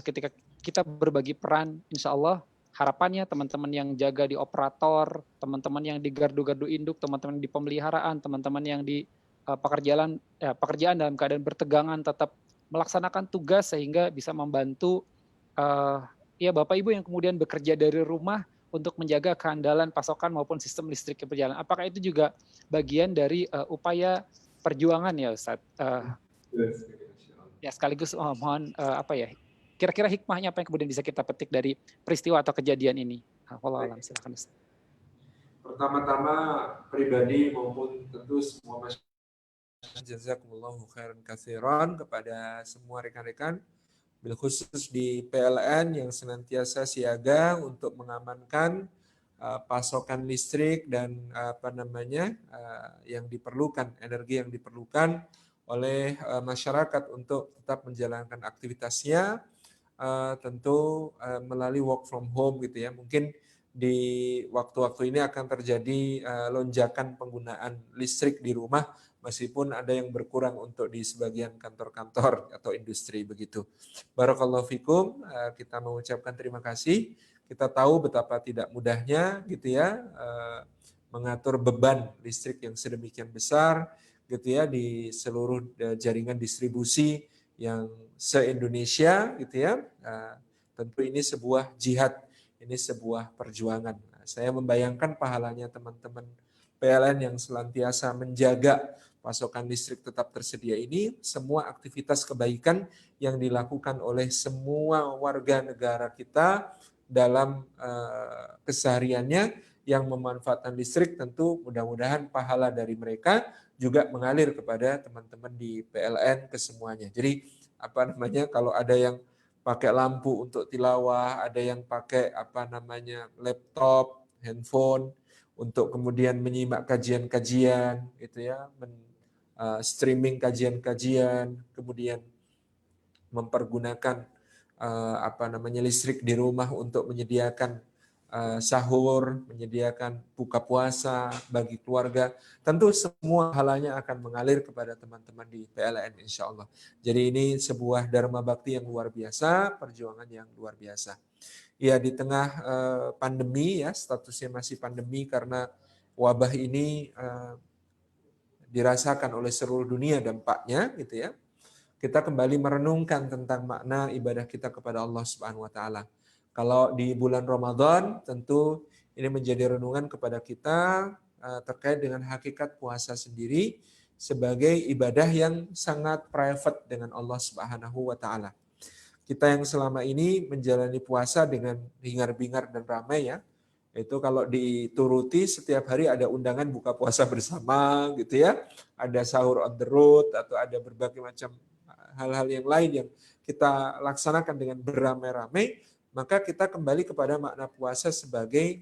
ketika kita berbagi peran, insya Allah harapannya teman-teman yang jaga di operator, teman-teman yang di gardu-gardu induk, teman-teman di pemeliharaan, teman-teman yang di pekerjaan dalam keadaan bertegangan tetap melaksanakan tugas sehingga bisa membantu ya Bapak Ibu yang kemudian bekerja dari rumah untuk menjaga keandalan pasokan maupun sistem listrik yang berjalan. Apakah itu juga bagian dari upaya perjuangan ya Ustadz? Ya sekaligus mohon apa ya, kira-kira hikmahnya apa yang kemudian bisa kita petik dari peristiwa atau kejadian ini? Wallahu a'lam, silakan Ustaz. Pertama-tama pribadi maupun tentu semua masyarakat, jazakumullahu khairan katsiran kepada semua rekan-rekan, bil khusus di PLN yang senantiasa siaga untuk mengamankan pasokan listrik dan yang diperlukan, energi yang diperlukan oleh masyarakat untuk tetap menjalankan aktivitasnya, tentu melalui work from home gitu ya. Mungkin di waktu-waktu ini akan terjadi lonjakan penggunaan listrik di rumah, meskipun ada yang berkurang untuk di sebagian kantor-kantor atau industri begitu. Barakallahu fikum, kita mengucapkan terima kasih. Kita tahu betapa tidak mudahnya gitu ya mengatur beban listrik yang sedemikian besar gitu ya di seluruh jaringan distribusi yang se-Indonesia gitu ya. Tentu ini sebuah jihad, ini sebuah perjuangan. Saya membayangkan pahalanya teman-teman PLN yang senantiasa menjaga pasokan listrik tetap tersedia ini, semua aktivitas kebaikan yang dilakukan oleh semua warga negara kita dalam kesehariannya yang memanfaatkan listrik, tentu mudah-mudahan pahala dari mereka juga mengalir kepada teman-teman di PLN kesemuanya. Jadi kalau ada yang pakai lampu untuk tilawah, ada yang pakai laptop, handphone untuk kemudian menyimak kajian-kajian gitu ya, streaming kajian-kajian, kemudian mempergunakan listrik di rumah untuk menyediakan sahur, menyediakan buka puasa bagi keluarga. Tentu semua halanya akan mengalir kepada teman-teman di PLN insya Allah. Jadi ini sebuah dharma bakti yang luar biasa, perjuangan yang luar biasa. Ya di tengah pandemi ya, statusnya masih pandemi karena wabah ini dirasakan oleh seluruh dunia dampaknya gitu ya. Kita kembali merenungkan tentang makna ibadah kita kepada Allah Subhanahu wa taala. Kalau di bulan Ramadan tentu ini menjadi renungan kepada kita terkait dengan hakikat puasa sendiri sebagai ibadah yang sangat private dengan Allah Subhanahu wa taala. Kita yang selama ini menjalani puasa dengan hingar-bingar dan ramai ya. Itu kalau dituruti setiap hari ada undangan buka puasa bersama gitu ya. Ada sahur on the road atau ada berbagai macam hal-hal yang lain yang kita laksanakan dengan beramai-ramai, maka kita kembali kepada makna puasa sebagai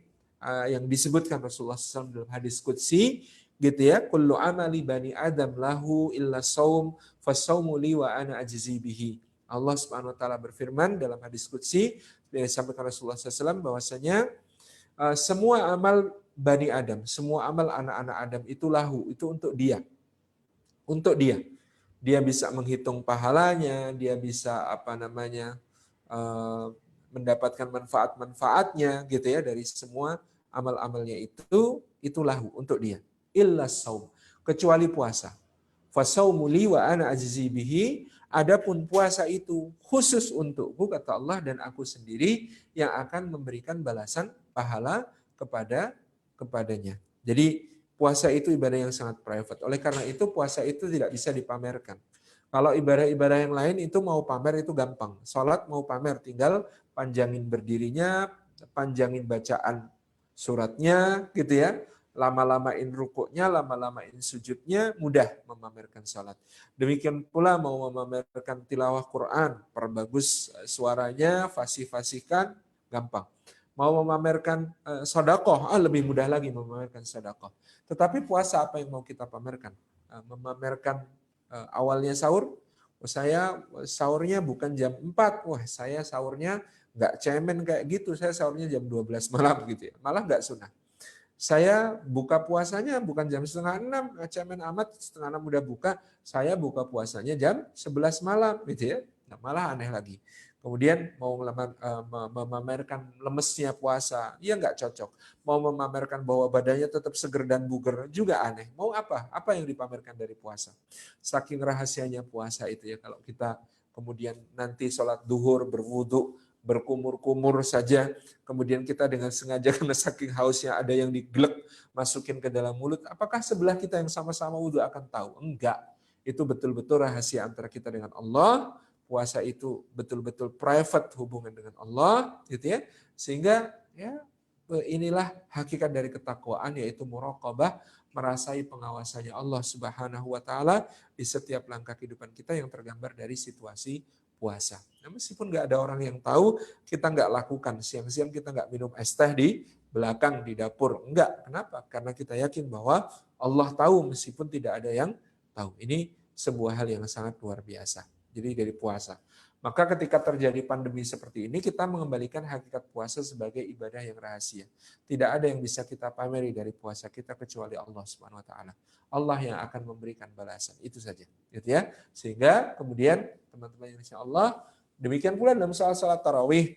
yang disebutkan Rasulullah SAW dalam hadis qudsi gitu ya, kullu amali bani adam lahu illa saum fasaumu li wa ana ajzi bihi. Allah Subhanahu wa taala berfirman dalam hadis qudsi yang disampaikan Rasulullah SAW bahwasanya semua amal Bani Adam, semua amal anak-anak Adam itu lahu, itu untuk dia. Untuk dia. Dia bisa menghitung pahalanya, dia bisa mendapatkan manfaat-manfaatnya gitu ya dari semua amal-amalnya itu lahu untuk dia. Illa saum, kecuali puasa. Fasaumu li wa ana ajzi bihi. Adapun puasa itu khusus untukku kata Allah dan aku sendiri yang akan memberikan balasan pahala kepadanya. Jadi puasa itu ibadah yang sangat private. Oleh karena itu puasa itu tidak bisa dipamerkan. Kalau ibadah-ibadah yang lain itu mau pamer itu gampang. Salat mau pamer tinggal panjangin berdirinya, panjangin bacaan suratnya gitu ya. Lama-lamain rukuknya, lama-lamain sujudnya, mudah memamerkan salat. Demikian pula mau memamerkan tilawah Quran, perbagus suaranya, fasih-fasihkan, gampang. Mau memamerkan sedekah, lebih mudah lagi memamerkan sedekah. Tetapi puasa apa yang mau kita pamerkan? Memamerkan awalnya sahur, saya sahurnya bukan jam 4, wah saya sahurnya nggak cemen kayak gitu, saya sahurnya jam 12 malam gitu ya, malah nggak sunnah. Saya buka puasanya bukan jam 5:30, cemen amat, 5:30 udah buka, saya buka puasanya jam 11 malam gitu ya, nah, malah aneh lagi. Kemudian mau memamerkan lemesnya puasa, ya nggak cocok. Mau memamerkan bahwa badannya tetap seger dan buger, juga aneh. Mau apa? Apa yang dipamerkan dari puasa? Saking rahasianya puasa itu ya, kalau kita kemudian nanti sholat duhur, berwudu, berkumur-kumur saja, kemudian kita dengan sengaja karena saking hausnya ada yang diglek, masukin ke dalam mulut, apakah sebelah kita yang sama-sama wudu akan tahu? Enggak. Itu betul-betul rahasia antara kita dengan Allah. Puasa itu betul-betul private hubungan dengan Allah, gitu ya. Sehingga ya inilah hakikat dari ketakwaan, yaitu muraqabah, merasai pengawasannya Allah Subhanahu wa taala di setiap langkah kehidupan kita yang tergambar dari situasi puasa. Nah, meskipun nggak ada orang yang tahu, kita nggak lakukan. Siang-siang kita nggak minum es teh di belakang di dapur. Enggak. Kenapa? Karena kita yakin bahwa Allah tahu meskipun tidak ada yang tahu. Ini sebuah hal yang sangat luar biasa. Jadi dari puasa. Maka ketika terjadi pandemi seperti ini, kita mengembalikan hakikat puasa sebagai ibadah yang rahasia. Tidak ada yang bisa kita pameri dari puasa kita kecuali Allah Subhanahu wa taala. Allah yang akan memberikan balasan. Itu saja. Gitu ya. Sehingga kemudian teman-teman insya Allah, demikian pula dalam salat tarawih,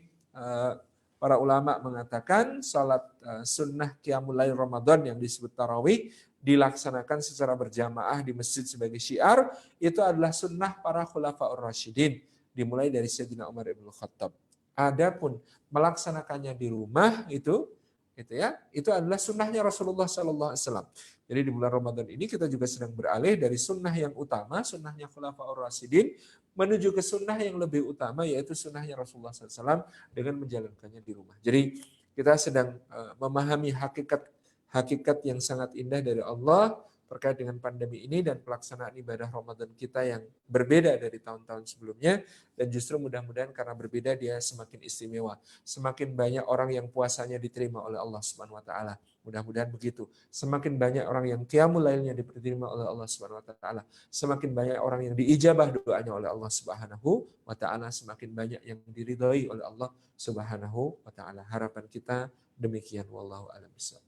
para ulama mengatakan salat sunnah qiyamul lail Ramadan yang disebut tarawih dilaksanakan secara berjamaah di masjid sebagai syiar, itu adalah sunnah para khulafaur rasyidin, dimulai dari Sayyidina Umar ibn Khattab. Adapun melaksanakannya di rumah itu adalah sunnahnya Rasulullah Sallallahu Alaihi Wasallam. Jadi di bulan Ramadan ini kita juga sedang beralih dari sunnah yang utama, sunnahnya Khulafaur Rasyidin, menuju ke sunnah yang lebih utama, yaitu sunnahnya Rasulullah SAW dengan menjalankannya di rumah. Jadi kita sedang memahami hakikat yang sangat indah dari Allah terkait dengan pandemi ini dan pelaksanaan ibadah Ramadan kita yang berbeda dari tahun-tahun sebelumnya, dan justru mudah-mudahan karena berbeda dia semakin istimewa. Semakin banyak orang yang puasanya diterima oleh Allah Subhanahu wa taala. Mudah-mudahan begitu. Semakin banyak orang yang qiyamul lailnya diterima oleh Allah Subhanahu wa taala. Semakin banyak orang yang diijabah doanya oleh Allah Subhanahu wa taala, semakin banyak yang diridhai oleh Allah Subhanahu wa taala. Harapan kita demikian, wallahu a'lam bishawab.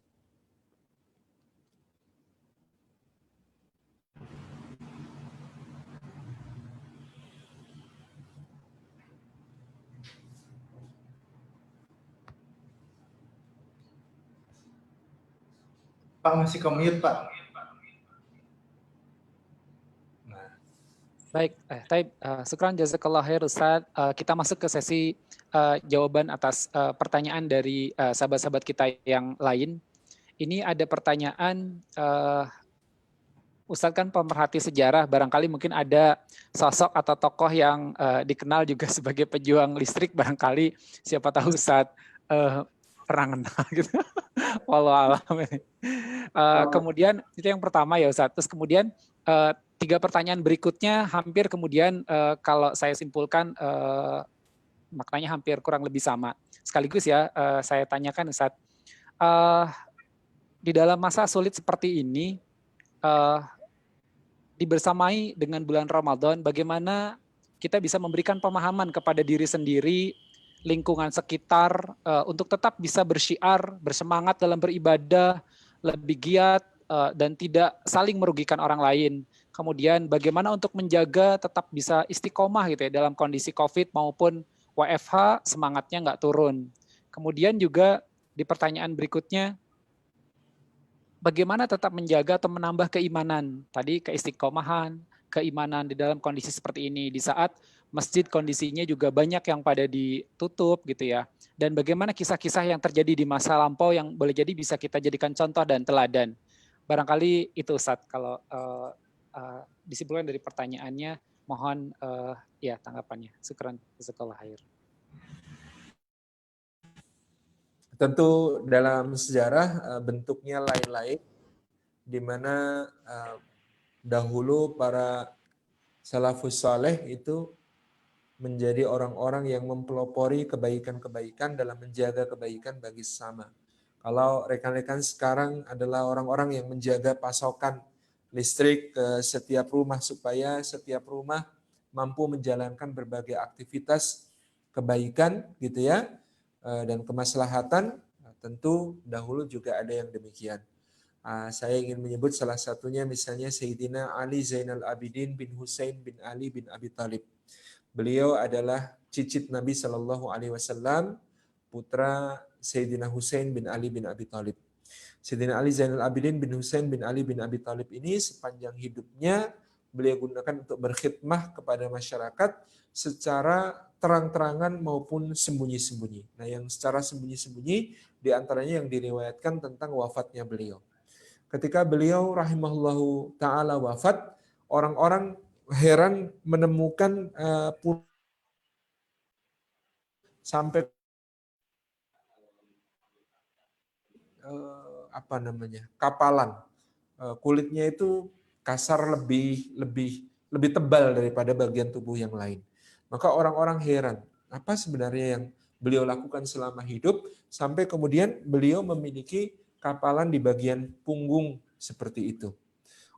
Pak masih commute, Pak. Baik, syukran jazakallah khair Ustaz. Kita masuk ke sesi jawaban atas pertanyaan dari sahabat-sahabat kita yang lain. Ini ada pertanyaan, Ustaz kan pemerhati sejarah, barangkali mungkin ada sosok atau tokoh yang dikenal juga sebagai pejuang listrik, barangkali siapa tahu Ustaz pernah kenal gitu. Wallahualam. Kemudian itu yang pertama ya Ustaz. Terus kemudian 3 pertanyaan berikutnya hampir kemudian kalau saya simpulkan maknanya hampir kurang lebih sama. Sekaligus ya saya tanyakan Ustaz, di dalam masa sulit seperti ini, dibersamai dengan bulan Ramadan, bagaimana kita bisa memberikan pemahaman kepada diri sendiri lingkungan sekitar untuk tetap bisa bersyiar, bersemangat dalam beribadah, lebih giat dan tidak saling merugikan orang lain. Kemudian bagaimana untuk menjaga tetap bisa istiqomah gitu ya dalam kondisi COVID maupun WFH, semangatnya nggak turun. Kemudian juga di pertanyaan berikutnya, bagaimana tetap menjaga atau menambah keimanan? Tadi keistiqomahan, keimanan di dalam kondisi seperti ini, di saat masjid kondisinya juga banyak yang pada ditutup gitu ya. Dan bagaimana kisah-kisah yang terjadi di masa lampau yang boleh jadi bisa kita jadikan contoh dan teladan. Barangkali itu Ustadz, kalau disimpulkan dari pertanyaannya, mohon ya tanggapannya. Syukran, jazakallahu khair. Tentu dalam sejarah bentuknya lain-lain, di mana dahulu para salafus saleh itu menjadi orang-orang yang mempelopori kebaikan-kebaikan dalam menjaga kebaikan bagi sesama. Kalau rekan-rekan sekarang adalah orang-orang yang menjaga pasokan listrik ke setiap rumah supaya setiap rumah mampu menjalankan berbagai aktivitas kebaikan gitu ya, dan kemaslahatan, tentu dahulu juga ada yang demikian. Saya ingin menyebut salah satunya misalnya Sayyidina Ali Zainal Abidin bin Husain bin Ali bin Abi Thalib. Beliau adalah cicit Nabi Shallallahu Alaihi Wasallam, putra Sayyidina Husain bin Ali bin Abi Thalib. Sayyidina Ali Zainal Abidin bin Husain bin Ali bin Abi Thalib ini sepanjang hidupnya beliau gunakan untuk berkhidmah kepada masyarakat secara terang-terangan maupun sembunyi-sembunyi. Nah, yang secara sembunyi-sembunyi diantaranya yang diriwayatkan tentang wafatnya beliau. Ketika beliau rahimahullahu ta'ala wafat, orang-orang heran menemukan sampai kapalan, kulitnya itu kasar, lebih tebal daripada bagian tubuh yang lain. Maka orang-orang heran, apa sebenarnya yang beliau lakukan selama hidup sampai kemudian beliau memiliki kapalan di bagian punggung seperti itu.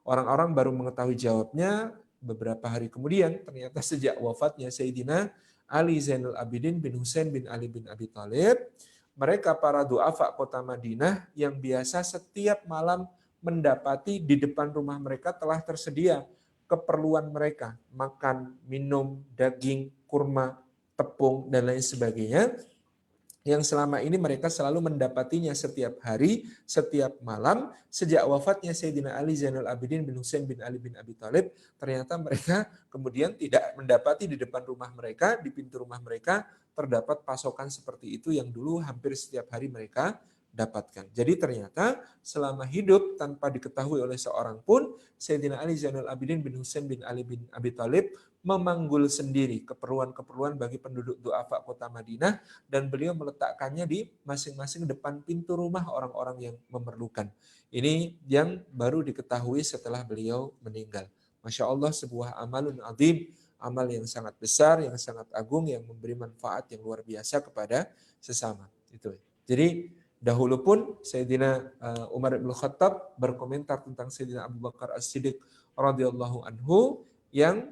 Orang-orang baru mengetahui jawabnya beberapa hari kemudian, ternyata sejak wafatnya Sayyidina Ali Zainal Abidin bin Husain bin Ali bin Abi Thalib, mereka para du'afa kota Madinah yang biasa setiap malam mendapati di depan rumah mereka telah tersedia keperluan mereka, makan, minum, daging, kurma, tepung, dan lain sebagainya, yang selama ini mereka selalu mendapatinya setiap hari, setiap malam. Sejak wafatnya Sayyidina Ali Zainal Abidin bin Husain bin Ali bin Abi Thalib, ternyata mereka kemudian tidak mendapati di depan rumah mereka, di pintu rumah mereka, terdapat pasokan seperti itu yang dulu hampir setiap hari mereka dapatkan. Jadi ternyata selama hidup tanpa diketahui oleh seorang pun, Sayyidina Ali Zainal Abidin bin Husain bin Ali bin Abi Thalib memanggul sendiri keperluan-keperluan bagi penduduk du'afa kota Madinah, dan beliau meletakkannya di masing-masing depan pintu rumah orang-orang yang memerlukan. Ini yang baru diketahui setelah beliau meninggal. Masya Allah, sebuah amalun azim, amal yang sangat besar, yang sangat agung, yang memberi manfaat yang luar biasa kepada sesama. Itu. Jadi dahulu pun Sayyidina Umar bin Khattab berkomentar tentang Sayyidina Abu Bakar As-Siddiq radhiyallahu anhu yang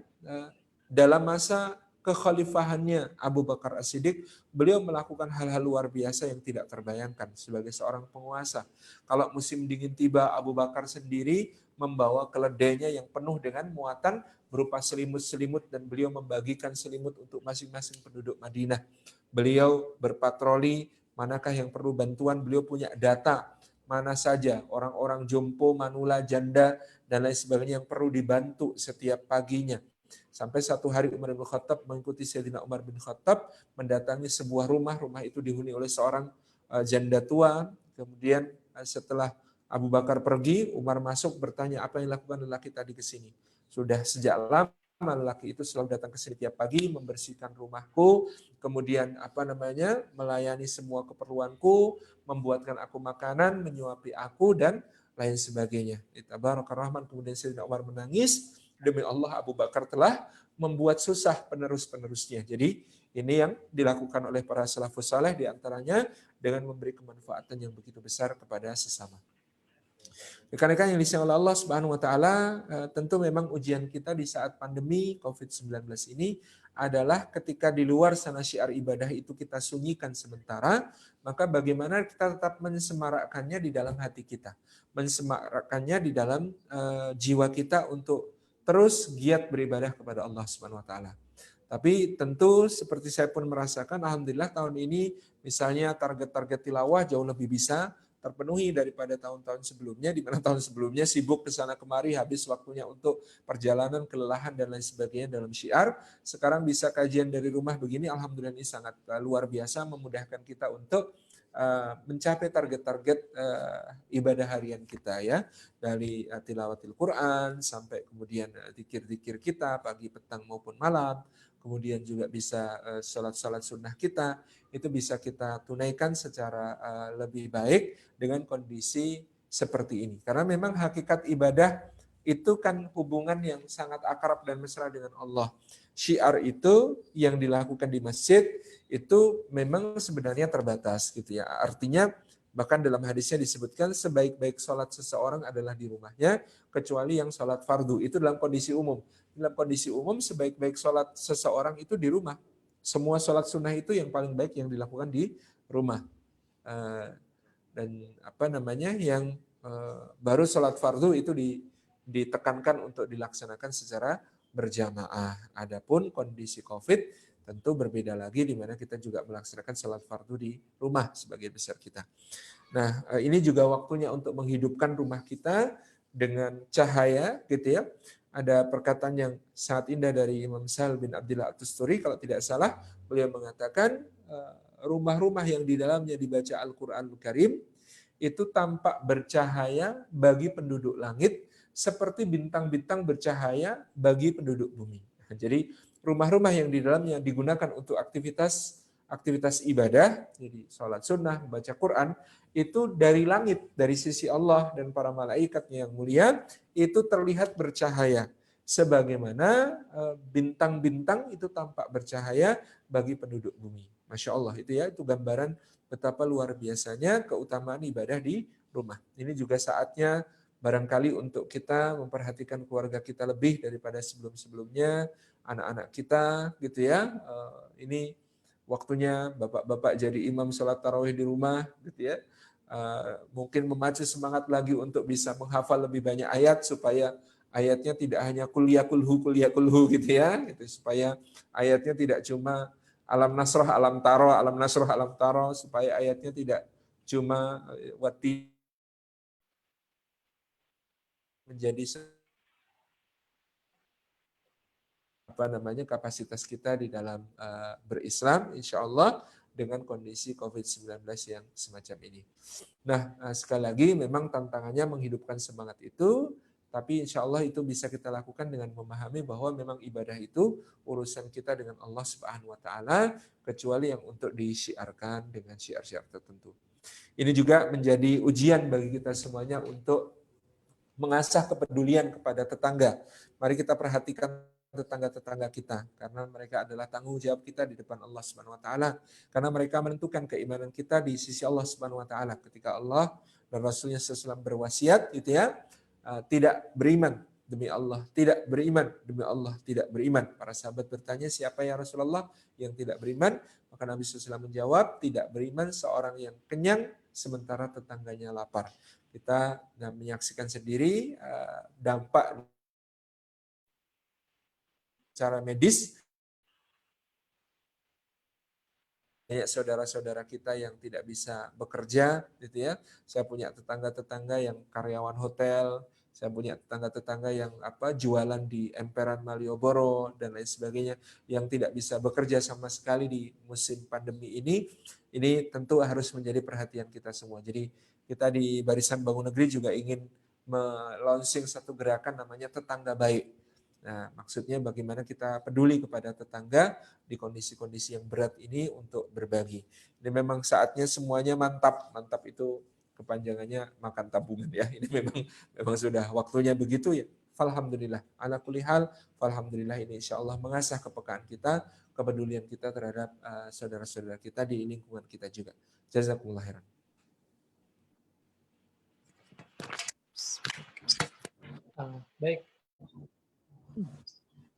dalam masa kekhalifahannya Abu Bakar As-Siddiq, beliau melakukan hal-hal luar biasa yang tidak terbayangkan sebagai seorang penguasa. Kalau musim dingin tiba, Abu Bakar sendiri membawa keledainya yang penuh dengan muatan berupa selimut-selimut, dan beliau membagikan selimut untuk masing-masing penduduk Madinah. Beliau berpatroli, manakah yang perlu bantuan, beliau punya data mana saja orang-orang jompo, manula, janda, dan lain sebagainya yang perlu dibantu setiap paginya. Sampai satu hari Umar bin Khattab mengikuti Sayyidina Umar bin Khattab mendatangi sebuah rumah itu dihuni oleh seorang janda tua. Kemudian setelah Abu Bakar pergi, Umar masuk bertanya, apa yang dilakukan lelaki tadi ke sini? Sudah sejak lama lelaki itu selalu datang ke sini tiap pagi, membersihkan rumahku, kemudian melayani semua keperluanku, membuatkan aku makanan, menyuapi aku, dan lain sebagainya. Tabarakar Rahman. Kemudian Sayyidina Umar menangis, demi Allah Abu Bakar telah membuat susah penerus-penerusnya. Jadi ini yang dilakukan oleh para salafus saleh, diantaranya dengan memberi kemanfaatan yang begitu besar kepada sesama. Rekan-rekan yang disayang oleh Allah Subhanahu wa taala, tentu memang ujian kita di saat pandemi Covid-19 ini adalah ketika di luar sana syiar ibadah itu kita sunyikan sementara, maka bagaimana kita tetap mensemarakkannya di dalam hati kita, mensemarakkannya di dalam jiwa kita untuk terus giat beribadah kepada Allah Subhanahu wa taala. Tapi tentu seperti saya pun merasakan, alhamdulillah tahun ini misalnya target-target tilawah jauh lebih bisa terpenuhi daripada tahun-tahun sebelumnya, di mana tahun sebelumnya sibuk ke sana kemari, habis waktunya untuk perjalanan, kelelahan dan lain sebagainya dalam syiar. Sekarang bisa kajian dari rumah begini, alhamdulillah ini sangat luar biasa, memudahkan kita untuk mencapai target-target ibadah harian kita ya, dari tilawatil Quran sampai kemudian zikir-zikir kita pagi, petang maupun malam, kemudian juga bisa sholat-sholat sunnah kita, itu bisa kita tunaikan secara lebih baik dengan kondisi seperti ini. Karena memang hakikat ibadah itu kan hubungan yang sangat akrab dan mesra dengan Allah. Syiar itu yang dilakukan di masjid itu memang sebenarnya terbatas gitu ya. Artinya bahkan dalam hadisnya disebutkan sebaik-baik sholat seseorang adalah di rumahnya, kecuali yang sholat fardu, itu dalam kondisi umum. Dalam kondisi umum sebaik-baik sholat seseorang itu di rumah. Semua sholat sunnah itu yang paling baik yang dilakukan di rumah. Dan yang baru sholat fardu itu ditekankan untuk dilaksanakan secara berjamaah. Adapun kondisi COVID tentu berbeda lagi, di mana kita juga melaksanakan sholat fardu di rumah sebagai besar kita. Nah, ini juga waktunya untuk menghidupkan rumah kita dengan cahaya, gitu ya. Ada perkataan yang sangat indah dari Imam Sahal bin Abdillah At-Tusturi, kalau tidak salah, beliau mengatakan rumah-rumah yang di dalamnya dibaca Al-Quranul Karim itu tampak bercahaya bagi penduduk langit, seperti bintang-bintang bercahaya bagi penduduk bumi. Jadi rumah-rumah yang di dalamnya digunakan untuk aktivitas ibadah, jadi sholat sunnah, baca Quran, itu dari langit, dari sisi Allah dan para malaikatnya yang mulia, itu terlihat bercahaya. Sebagaimana bintang-bintang itu tampak bercahaya bagi penduduk bumi. Masya Allah, itu ya, itu gambaran betapa luar biasanya keutamaan ibadah di rumah. Ini juga saatnya barangkali untuk kita memperhatikan keluarga kita lebih daripada sebelum-sebelumnya, anak-anak kita gitu ya. Ini waktunya bapak-bapak jadi imam sholat tarawih di rumah gitu ya. Mungkin memacu semangat lagi untuk bisa menghafal lebih banyak ayat, supaya ayatnya tidak hanya kuliah kulhu gitu ya, gitu, supaya ayatnya tidak cuma alam nasroh alam taro, supaya ayatnya tidak cuma wati menjadi kapasitas kita di dalam berislam, insya Allah dengan kondisi COVID-19 yang semacam ini. Nah, sekali lagi memang tantangannya menghidupkan semangat itu, tapi insya Allah itu bisa kita lakukan dengan memahami bahwa memang ibadah itu urusan kita dengan Allah Subhanahu wa taala, kecuali yang untuk disyiarkan dengan syiar-syiar tertentu. Ini juga menjadi ujian bagi kita semuanya untuk mengasah kepedulian kepada tetangga. Mari kita perhatikan tetangga-tetangga kita, karena mereka adalah tanggung jawab kita di depan Allah Subhanahu wa taala, karena mereka menentukan keimanan kita di sisi Allah Subhanahu wa taala. Ketika Allah dan Rasulnya SAW berwasiat gitu ya, tidak beriman demi Allah, tidak beriman demi Allah, tidak beriman. Para sahabat bertanya, siapa ya Rasulullah yang tidak beriman? Maka Nabi SAW menjawab, tidak beriman seorang yang kenyang sementara tetangganya lapar. Kita menyaksikan sendiri dampak secara medis, banyak saudara-saudara kita yang tidak bisa bekerja gitu ya. Saya punya tetangga-tetangga yang karyawan hotel, saya punya tetangga-tetangga yang jualan di emperan Malioboro dan lain sebagainya, yang tidak bisa bekerja sama sekali di musim pandemi ini. Ini tentu harus menjadi perhatian kita semua. Jadi kita di Barisan Bangun Negeri juga ingin melaunching satu gerakan namanya Tetangga Baik. Nah, maksudnya bagaimana kita peduli kepada tetangga di kondisi-kondisi yang berat ini untuk berbagi. Ini memang saatnya semuanya mantap. Mantap itu kepanjangannya makan tabungan ya. Ini memang sudah waktunya begitu ya. Alhamdulillah. Ala kulli hal, alhamdulillah, ini insya Allah mengasah kepekaan kita, kepedulian kita terhadap saudara-saudara kita di lingkungan kita juga. Jazakumullah khairan. Baik.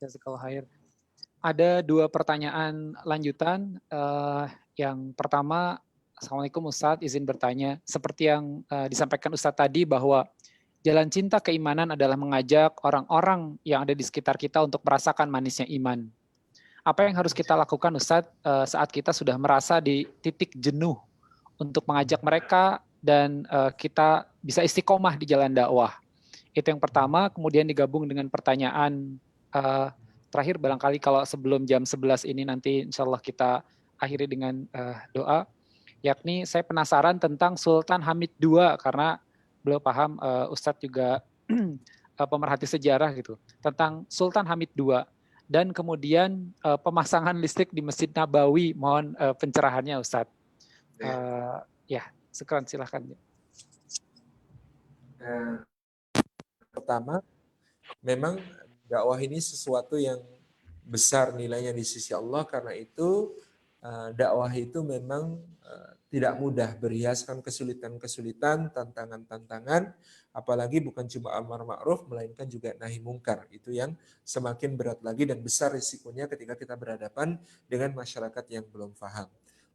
Jazakallah khair. Ada 2 pertanyaan lanjutan. Yang pertama, Assalamualaikum Ustadz, izin bertanya. Seperti yang disampaikan Ustadz tadi bahwa jalan cinta keimanan adalah mengajak orang-orang yang ada di sekitar kita untuk merasakan manisnya iman. Apa yang harus kita lakukan Ustadz saat kita sudah merasa di titik jenuh untuk mengajak mereka dan kita bisa istiqomah di jalan dakwah? Itu yang pertama, kemudian digabung dengan pertanyaan terakhir barangkali kalau sebelum jam 11 ini nanti insya Allah kita akhiri dengan doa, yakni saya penasaran tentang Sultan Hamid II karena beliau paham Ustadz juga pemerhati sejarah gitu, tentang Sultan Hamid II dan kemudian pemasangan listrik di Masjid Nabawi, mohon pencerahannya Ustadz. Ya, sekarang silahkan. Pertama, memang dakwah ini sesuatu yang besar nilainya di sisi Allah, karena itu dakwah itu memang tidak mudah, berhiaskan kesulitan-kesulitan, tantangan-tantangan, apalagi bukan cuma amar ma'ruf, melainkan juga nahi mungkar. Itu yang semakin berat lagi dan besar risikonya ketika kita berhadapan dengan masyarakat yang belum paham.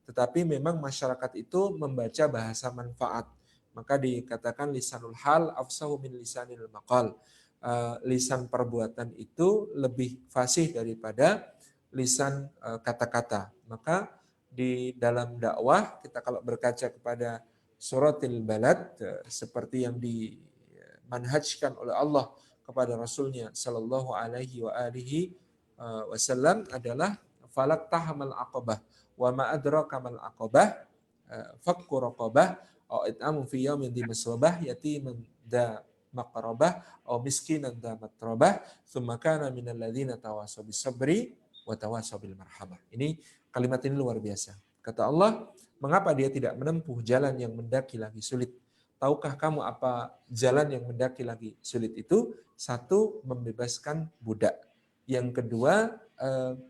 Tetapi memang masyarakat itu membaca bahasa manfaat. Maka dikatakan lisanul hal afsahu min lisanil maqal. Lisan perbuatan itu lebih fasih daripada lisan kata-kata. Maka di dalam dakwah kita kalau berkaca kepada suratil balad seperti yang dimanhajkan oleh Allah kepada Rasulnya Sallallahu Alaihi Wasallam adalah falak tahamal aqabah wa ma adraka mal aqabah fakku raqabah au it'amu fi yaumin dhi masrabah yatiman da maqrabah au miskinan da matrabah thumma kana minal ladzina tawasaw bis sabri wa tawasaw bil marhamah. Ini kalimat ini luar biasa. Kata Allah, mengapa dia tidak menempuh jalan yang mendaki lagi sulit? Tahukah kamu apa jalan yang mendaki lagi sulit itu? Satu, membebaskan budak. Yang kedua,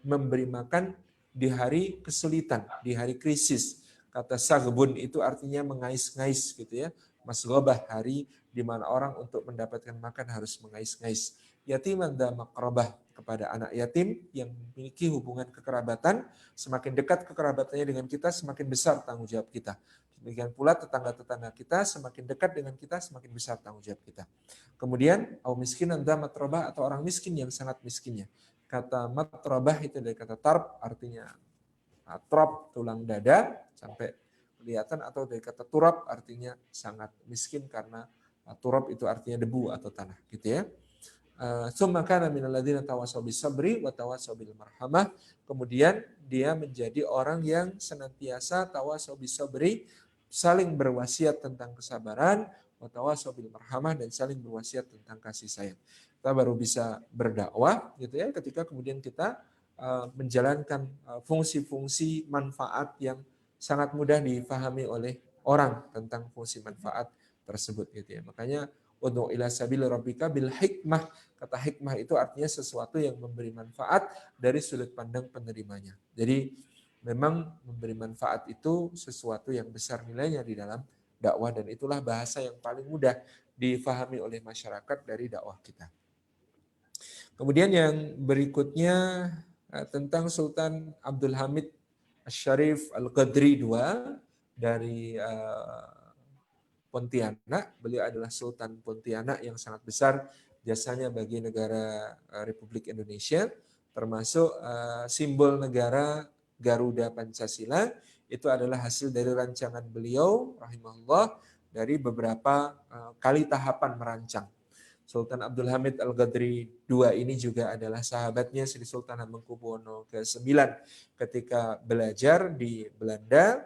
memberi makan di hari kesulitan, di hari krisis. Kata sagbun itu artinya mengais-ngais gitu ya. Masgobah, hari di mana orang untuk mendapatkan makan harus mengais-ngais. Yatiman da makrabah, kepada anak yatim yang memiliki hubungan kekerabatan. Semakin dekat kekerabatannya dengan kita, semakin besar tanggung jawab kita. Demikian pula tetangga-tetangga kita, semakin dekat dengan kita, semakin besar tanggung jawab kita. Kemudian, au miskinan da matrabah, atau orang miskin yang sangat miskinnya. Kata matrabah itu dari kata tarb, artinya trop, tulang dada, sampai kelihatan, atau dari kata turab, artinya sangat miskin karena turab itu artinya debu atau tanah, gitu ya. Tsumma kana minal ladzina tawasaw bis sabri wa tawasaw bil marhamah. Kemudian dia menjadi orang yang senantiasa tawasaw bis sabri, saling berwasiat tentang kesabaran, wa tawasaw bil marhamah, dan saling berwasiat tentang kasih sayang. Kita baru bisa berdakwah gitu ya ketika kemudian kita menjalankan fungsi-fungsi manfaat yang sangat mudah difahami oleh orang tentang fungsi manfaat tersebut gitu ya. Makanya ud'u ila sabil rabbika bil hikmah. Kata hikmah itu artinya sesuatu yang memberi manfaat dari sudut pandang penerimanya. Jadi memang memberi manfaat itu sesuatu yang besar nilainya di dalam dakwah, dan itulah bahasa yang paling mudah difahami oleh masyarakat dari dakwah kita. Kemudian yang berikutnya tentang Sultan Abdul Hamid Asy-Syarif Al-Qadri II dari Pontianak. Beliau adalah Sultan Pontianak yang sangat besar jasanya bagi negara Republik Indonesia, termasuk simbol negara Garuda Pancasila. Itu adalah hasil dari rancangan beliau rahimahullah dari beberapa kali tahapan merancang. Sultan Abdul Hamid Al-Qadri II ini juga adalah sahabatnya Sri Sultan Hamengkubuwono ke-9 ketika belajar di Belanda,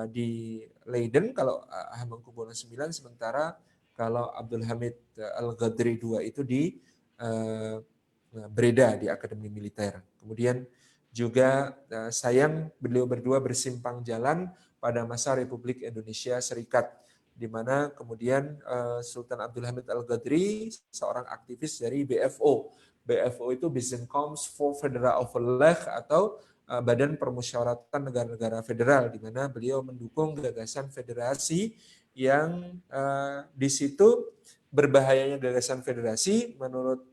di Leiden kalau Hamengkubuwono IX, sementara kalau Abdul Hamid Al-Qadri II itu di Breda di Akademi Militer. Kemudian juga sayang beliau berdua bersimpang jalan pada masa Republik Indonesia Serikat, di mana kemudian Sultan Abdul Hamid Al-Qadri seorang aktivis dari BFO. BFO itu Bizenkomst for Federal Overleg atau Badan Permusyawaratan Negara-Negara Federal, di mana beliau mendukung gagasan federasi yang di situ berbahayanya gagasan federasi menurut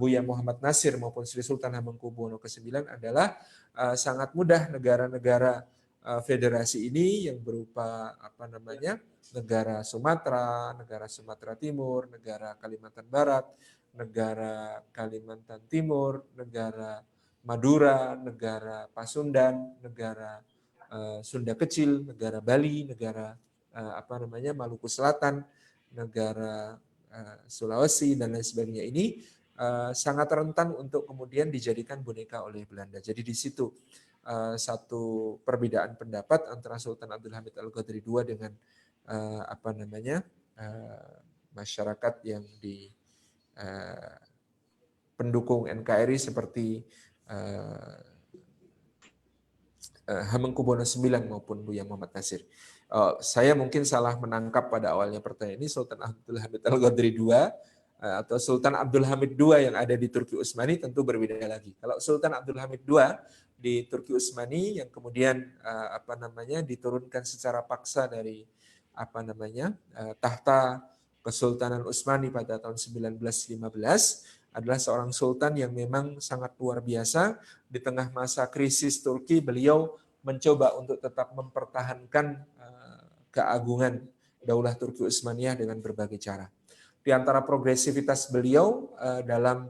Buya Muhammad Nasir maupun Sri Sultan Hamengkubuwono ke-9 adalah sangat mudah negara-negara federasi ini yang berupa negara Sumatera Timur, negara Kalimantan Barat, negara Kalimantan Timur, negara Madura, negara Pasundan, negara Sunda Kecil, negara Bali, negara Maluku Selatan, negara Sulawesi dan lain sebagainya ini sangat rentan untuk kemudian dijadikan boneka oleh Belanda. Jadi di situ satu perbedaan pendapat antara Sultan Abdul Hamid Al-Qadri II dengan masyarakat yang di pendukung NKRI seperti Hamengkubuwono IX maupun Buya Muhammad Nasir. Saya mungkin salah menangkap pada awalnya pertanyaan ini Sultan Abdul Hamid Al-Qadri II atau Sultan Abdul Hamid II yang ada di Turki Utsmani tentu berbeda lagi. Kalau Sultan Abdul Hamid II di Turki Utsmani yang kemudian diturunkan secara paksa dari tahta Kesultanan Utsmani pada tahun 1915 adalah seorang sultan yang memang sangat luar biasa. Di tengah masa krisis Turki, beliau mencoba untuk tetap mempertahankan keagungan Daulah Turki Utsmaniyah dengan berbagai cara. Di antara progresivitas beliau dalam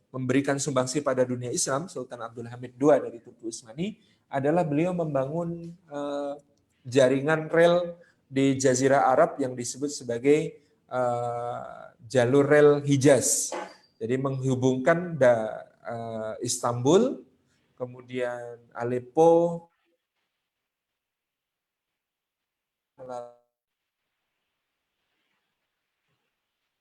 memberikan sumbangsi pada dunia Islam, Sultan Abdul Hamid II dari Turki Utsmani adalah beliau membangun jaringan rel di Jazirah Arab yang disebut sebagai jalur rel Hijaz. Jadi menghubungkan Istanbul, kemudian Aleppo,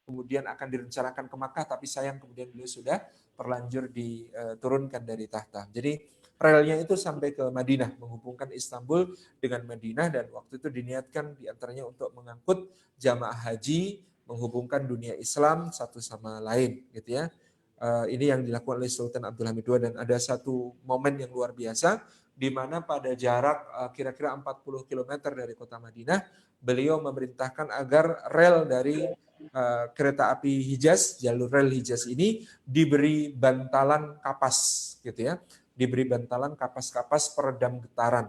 kemudian akan direncanakan ke Makkah, tapi sayang kemudian beliau sudah terlanjur diturunkan dari tahta. Jadi relnya itu sampai ke Madinah, menghubungkan Istanbul dengan Madinah, dan waktu itu diniatkan diantaranya untuk mengangkut jamaah haji, menghubungkan dunia Islam satu sama lain, gitu ya. Ini yang dilakukan oleh Sultan Abdul Hamid II, dan ada satu momen yang luar biasa, di mana pada jarak kira-kira 40 km dari kota Madinah, beliau memerintahkan agar rel dari kereta api Hijaz, jalur rel Hijaz ini diberi bantalan kapas, gitu ya, diberi bantalan kapas-kapas peredam getaran.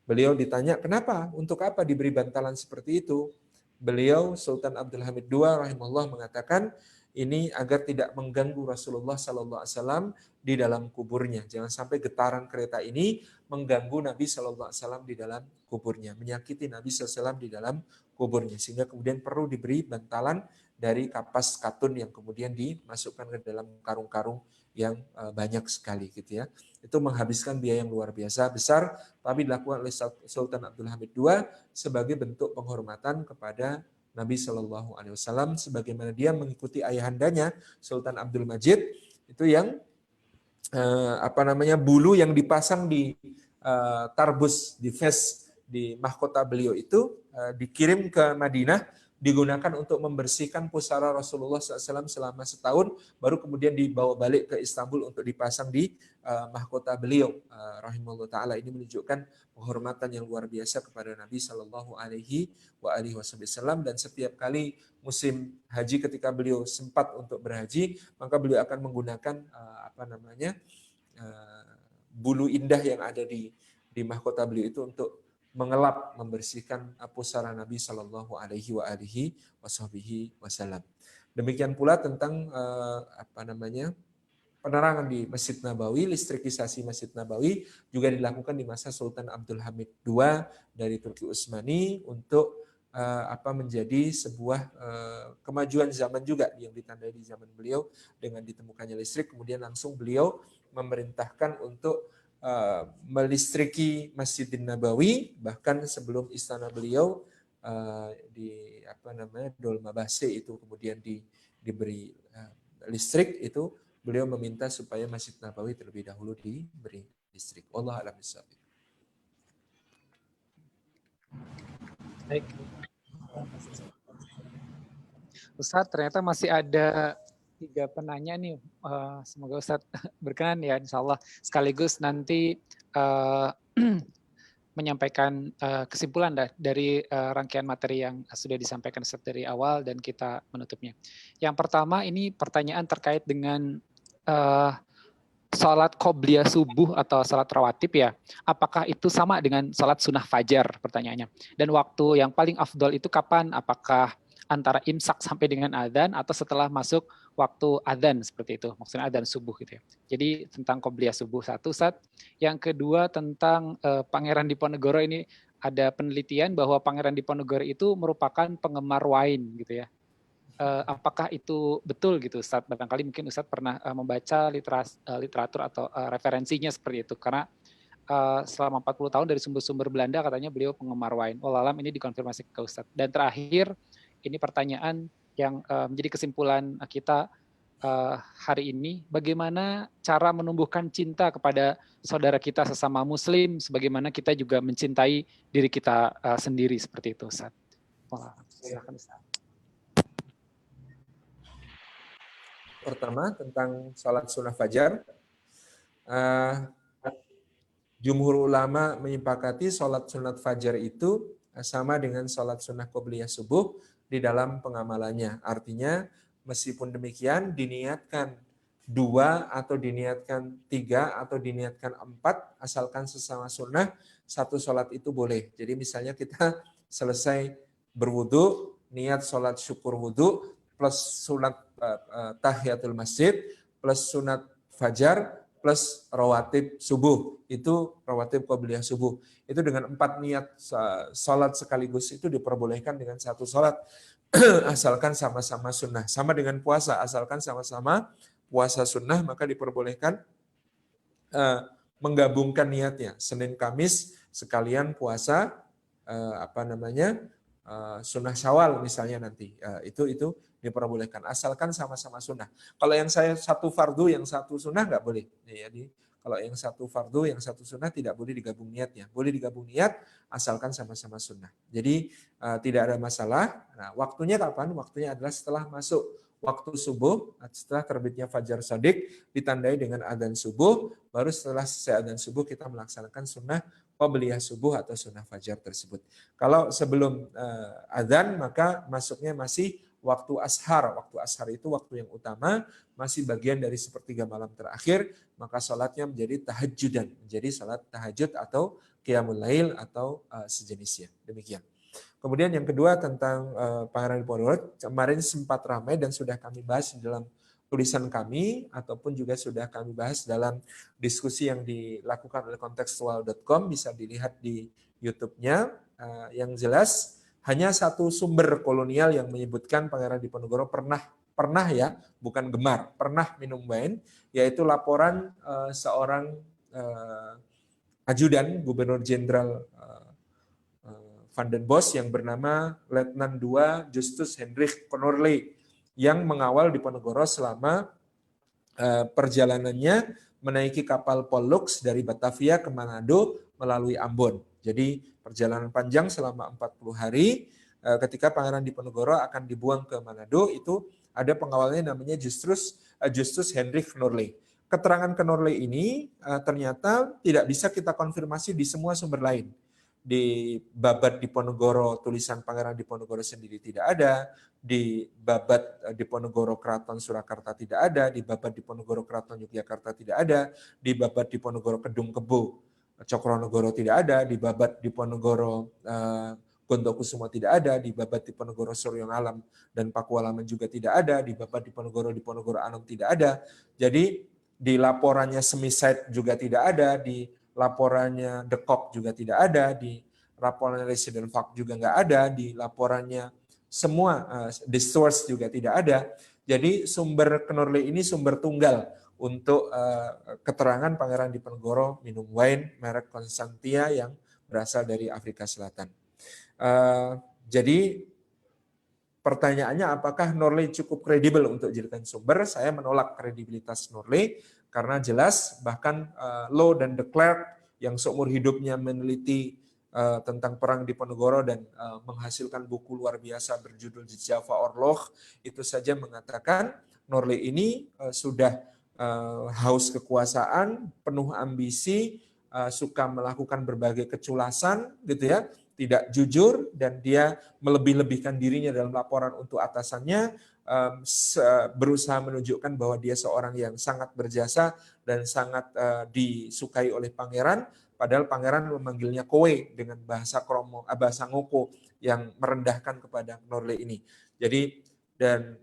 Beliau ditanya, kenapa? Untuk apa diberi bantalan seperti itu? Beliau, Sultan Abdul Hamid II rahimahullah mengatakan, ini agar tidak mengganggu Rasulullah SAW di dalam kuburnya. Jangan sampai getaran kereta ini mengganggu Nabi SAW di dalam kuburnya, menyakiti Nabi SAW di dalam kuburnya, sehingga kemudian perlu diberi bantalan dari kapas katun yang kemudian dimasukkan ke dalam karung-karung yang banyak sekali, gitu ya. Itu menghabiskan biaya yang luar biasa besar, tapi dilakukan oleh Sultan Abdul Hamid II sebagai bentuk penghormatan kepada Nabi Shallallahu Alaihi Wasallam, sebagaimana dia mengikuti ayahandanya Sultan Abdul Majid itu yang bulu yang dipasang di tarbus, di vest, di mahkota beliau itu dikirim ke Madinah, digunakan untuk membersihkan pusara Rasulullah SAW selama setahun, baru kemudian dibawa balik ke Istanbul untuk dipasang di mahkota beliau. Rahimahullah Ta'ala, ini menunjukkan penghormatan yang luar biasa kepada Nabi Sallallahu Alaihi Wasallam, dan setiap kali musim haji ketika beliau sempat untuk berhaji, maka beliau akan menggunakan bulu indah yang ada di mahkota beliau itu untuk mengelap, membersihkan pusara Nabi Sallallahu Alaihi Wasallam. Demikian pula tentang penerangan di Masjid Nabawi, listrikisasi Masjid Nabawi juga dilakukan di masa Sultan Abdul Hamid II dari Turki Utsmani untuk menjadi sebuah kemajuan zaman juga yang ditandai di zaman beliau dengan ditemukannya listrik. Kemudian langsung beliau memerintahkan untuk melistriki Masjidin Nabawi, bahkan sebelum istana beliau di Dolmabahce itu kemudian diberi listrik, itu beliau meminta supaya Masjid Nabawi terlebih dahulu diberi listrik. Wallahu a'lam bishawab. Baik. Ustaz, ternyata masih ada 3 penanya nih. Semoga Ustaz berkenan ya, insya Allah. Sekaligus nanti menyampaikan kesimpulan dari rangkaian materi yang sudah disampaikan dari awal dan kita menutupnya. Yang pertama ini pertanyaan terkait dengan sholat qobliyah subuh atau sholat rawatib ya. Apakah itu sama dengan sholat sunnah fajar pertanyaannya? Dan waktu yang paling afdol itu kapan? Apakah antara imsak sampai dengan adzan atau setelah masuk waktu adzan seperti itu, maksudnya adzan subuh gitu ya. Jadi tentang qobliyah subuh satu, Ustaz. Yang kedua tentang Pangeran Diponegoro ini ada penelitian bahwa Pangeran Diponegoro itu merupakan penggemar wine gitu ya. Apakah itu betul gitu Ustaz? Barangkali mungkin Ustaz pernah membaca literatur atau referensinya seperti itu, karena selama 40 tahun dari sumber-sumber Belanda katanya beliau penggemar wine. Wallahualam ini dikonfirmasi ke Ustaz. Dan terakhir, ini pertanyaan yang menjadi kesimpulan kita hari ini, bagaimana cara menumbuhkan cinta kepada saudara kita sesama Muslim, sebagaimana kita juga mencintai diri kita sendiri seperti itu, Ustaz. Silakan Ustaz. Pertama tentang sholat sunnah fajar, jumhur ulama menyepakati sholat sunat fajar itu sama dengan sholat sunnah qobliyah subuh di dalam pengamalannya. Artinya meskipun demikian diniatkan 2 atau diniatkan 3 atau diniatkan 4, asalkan sesama sunnah, satu sholat itu boleh. Jadi misalnya kita selesai berwudu, niat sholat syukur wudu, plus sunat tahiyatul masjid, plus sunat fajar, plus rawatib subuh, itu rawatib qobliyah subuh. Itu dengan 4 niat sholat sekaligus itu diperbolehkan dengan satu sholat, asalkan sama-sama sunnah. Sama dengan puasa, asalkan sama-sama puasa sunnah, maka diperbolehkan menggabungkan niatnya. Senin Kamis sekalian puasa sunnah Syawal misalnya nanti. Itu diperbolehkan asalkan sama-sama sunnah. Kalau yang saya satu fardu, yang satu sunnah nggak boleh. Jadi kalau yang satu fardu, yang satu sunnah tidak boleh digabung niatnya. Boleh digabung niat asalkan sama-sama sunnah. Jadi tidak ada masalah. Nah, waktunya kapan? Waktunya adalah setelah masuk waktu subuh, setelah terbitnya fajar shadiq, ditandai dengan adzan subuh. Baru setelah selesai adzan subuh kita melaksanakan sunnah qobliyah subuh atau sunnah fajar tersebut. Kalau sebelum adzan maka masuknya masih waktu ashar. Waktu ashar itu waktu yang utama, masih bagian dari sepertiga malam terakhir, maka sholatnya menjadi tahajjudan, menjadi sholat tahajud atau qiyamul lail atau sejenisnya. Demikian. Kemudian yang kedua tentang Pangeran Diponegoro, kemarin sempat ramai dan sudah kami bahas di dalam tulisan kami, ataupun juga sudah kami bahas dalam diskusi yang dilakukan oleh kontekstual.com, bisa dilihat di YouTube-nya. Yang jelas, hanya satu sumber kolonial yang menyebutkan Pangeran Diponegoro pernah ya, bukan gemar, pernah minum wine, yaitu laporan seorang ajudan Gubernur Jenderal Van den Bosch yang bernama Letnan II Justus Hendrik Conorley yang mengawal Diponegoro selama perjalanannya menaiki kapal Pollux dari Batavia ke Manado melalui Ambon. Jadi perjalanan panjang selama 40 hari, ketika Pangeran Diponegoro akan dibuang ke Manado, itu ada pengawalnya namanya Justus Hendrik Conorley. Keterangan Conorley ini ternyata tidak bisa kita konfirmasi di semua sumber lain. Di Babad Diponegoro tulisan Pangeran Diponegoro sendiri tidak ada, di Babad Diponegoro Keraton Surakarta tidak ada, di Babad Diponegoro Keraton Yogyakarta tidak ada, di Babad Diponegoro Kedung Kebo Cokronegoro tidak ada, di Babad Diponegoro Gondokusumo tidak ada, di Babad Diponegoro Suryangalam dan Pakualaman juga tidak ada, di Babad Diponegoro Anom tidak ada. Jadi di laporannya Semiside juga tidak ada, di laporannya The Cock juga tidak ada, di laporannya Resident Fact juga nggak ada, di laporannya semua The Source juga tidak ada. Jadi sumber Conorley ini sumber tunggal untuk keterangan Pangeran Diponegoro minum wine merek Constantia yang berasal dari Afrika Selatan. Jadi pertanyaannya apakah Norley cukup kredibel untuk dijadikan sumber? Saya menolak kredibilitas Norley karena jelas bahkan Lowe dan de Klerk yang seumur hidupnya meneliti tentang perang Diponegoro dan menghasilkan buku luar biasa berjudul Java Orlog, itu saja mengatakan Norley ini sudah haus kekuasaan, penuh ambisi, suka melakukan berbagai keculasan gitu ya, tidak jujur, dan dia melebih-lebihkan dirinya dalam laporan untuk atasannya, berusaha menunjukkan bahwa dia seorang yang sangat berjasa dan sangat disukai oleh pangeran, padahal pangeran memanggilnya kowe dengan bahasa kromo, bahasa ngoko yang merendahkan kepada Knorle ini. Jadi dan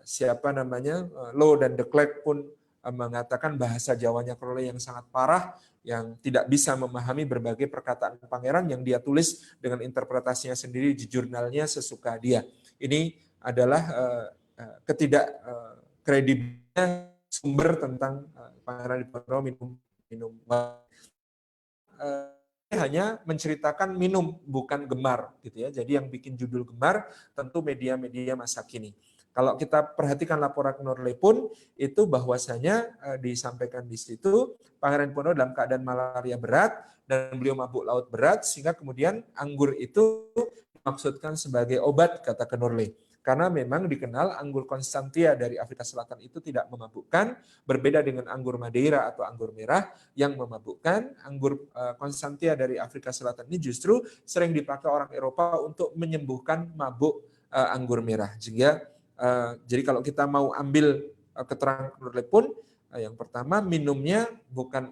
siapa namanya Lo dan de Klerk pun mengatakan bahasa Jawanya Knorle yang sangat parah, yang tidak bisa memahami berbagai perkataan pangeran yang dia tulis dengan interpretasinya sendiri di jurnalnya sesuka dia. Ini adalah ketidak kredibilnya sumber tentang Pangeran Diponegoro minum hanya menceritakan minum, bukan gemar gitu ya. Jadi yang bikin judul gemar tentu media-media masa kini. Kalau kita perhatikan laporan Knorle pun itu bahwasanya disampaikan di situ Pangeran Diponegoro dalam keadaan malaria berat dan beliau mabuk laut berat, sehingga kemudian anggur itu dimaksudkan sebagai obat, kata Knorle. Karena memang dikenal anggur Constantia dari Afrika Selatan itu tidak memabukkan, berbeda dengan anggur Madeira atau anggur merah yang memabukkan. Anggur Constantia dari Afrika Selatan ini justru sering dipakai orang Eropa untuk menyembuhkan mabuk anggur merah. Jadi kalau kita mau ambil keterangan Knorle pun, yang pertama minumnya bukan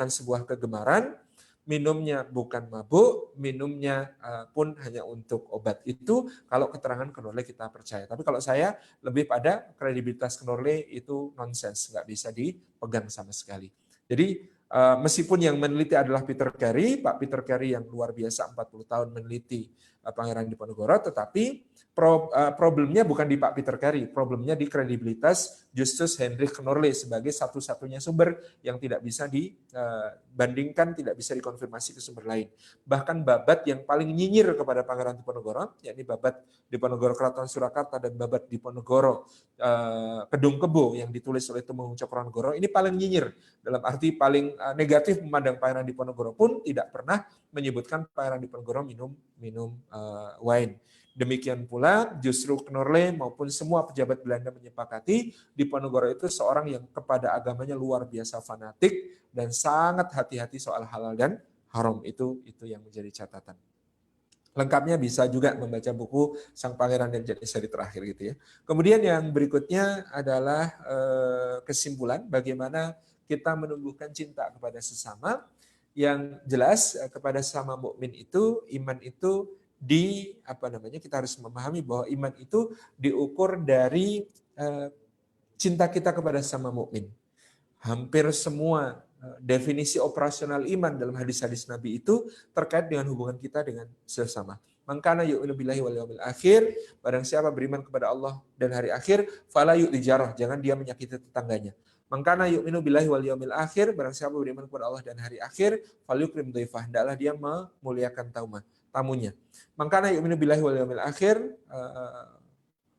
sebuah kegemaran, minumnya bukan mabuk, minumnya pun hanya untuk obat. Itu kalau keterangan Knorle kita percaya. Tapi kalau saya lebih pada kredibilitas Knorle itu nonsens, nggak bisa dipegang sama sekali. Jadi meskipun yang meneliti adalah Peter Carey, Pak Peter Carey yang luar biasa 40 tahun meneliti Pangeran Diponegoro, tetapi problemnya bukan di Pak Peter Carey, problemnya di kredibilitas Justus Hendrik Knorle sebagai satu-satunya sumber yang tidak bisa dibandingkan, tidak bisa dikonfirmasi ke sumber lain. Bahkan babat yang paling nyinyir kepada Pangeran Diponegoro, yakni babat Diponegoro Keraton Surakarta dan babat Diponegoro Kedung Kebo yang ditulis oleh Tumenggung Cokronegoro, ini paling nyinyir, dalam arti paling negatif memandang Pangeran Diponegoro, pun tidak pernah menyebutkan Pangeran Diponegoro minum wine. Demikian pula justru Knorle maupun semua pejabat Belanda menyepakati Diponegoro itu seorang yang kepada agamanya luar biasa fanatik dan sangat hati-hati soal halal dan haram. Itu yang menjadi catatan. Lengkapnya bisa juga membaca buku Sang Pangeran dan Janisari terakhir gitu ya. Kemudian yang berikutnya adalah kesimpulan bagaimana kita menumbuhkan cinta kepada sesama. Yang jelas kepada sesama mukmin itu, iman itu kita harus memahami bahwa iman itu diukur dari cinta kita kepada sesama mukmin. Hampir semua definisi operasional iman dalam hadis-hadis Nabi itu terkait dengan hubungan kita dengan sesama. Man kana yu'minu billahi wal yawmil akhir, barang siapa beriman kepada Allah dan hari akhir, fala yu'lijarah, jangan dia menyakiti tetangganya. Man kana yu'minu billahi wal yawmil akhir, barang siapa beriman kepada Allah dan hari akhir, falyukrim dhaifah, hendaklah dia memuliakan tamunya. Man kana yu'minu billahi wal yawmil akhir,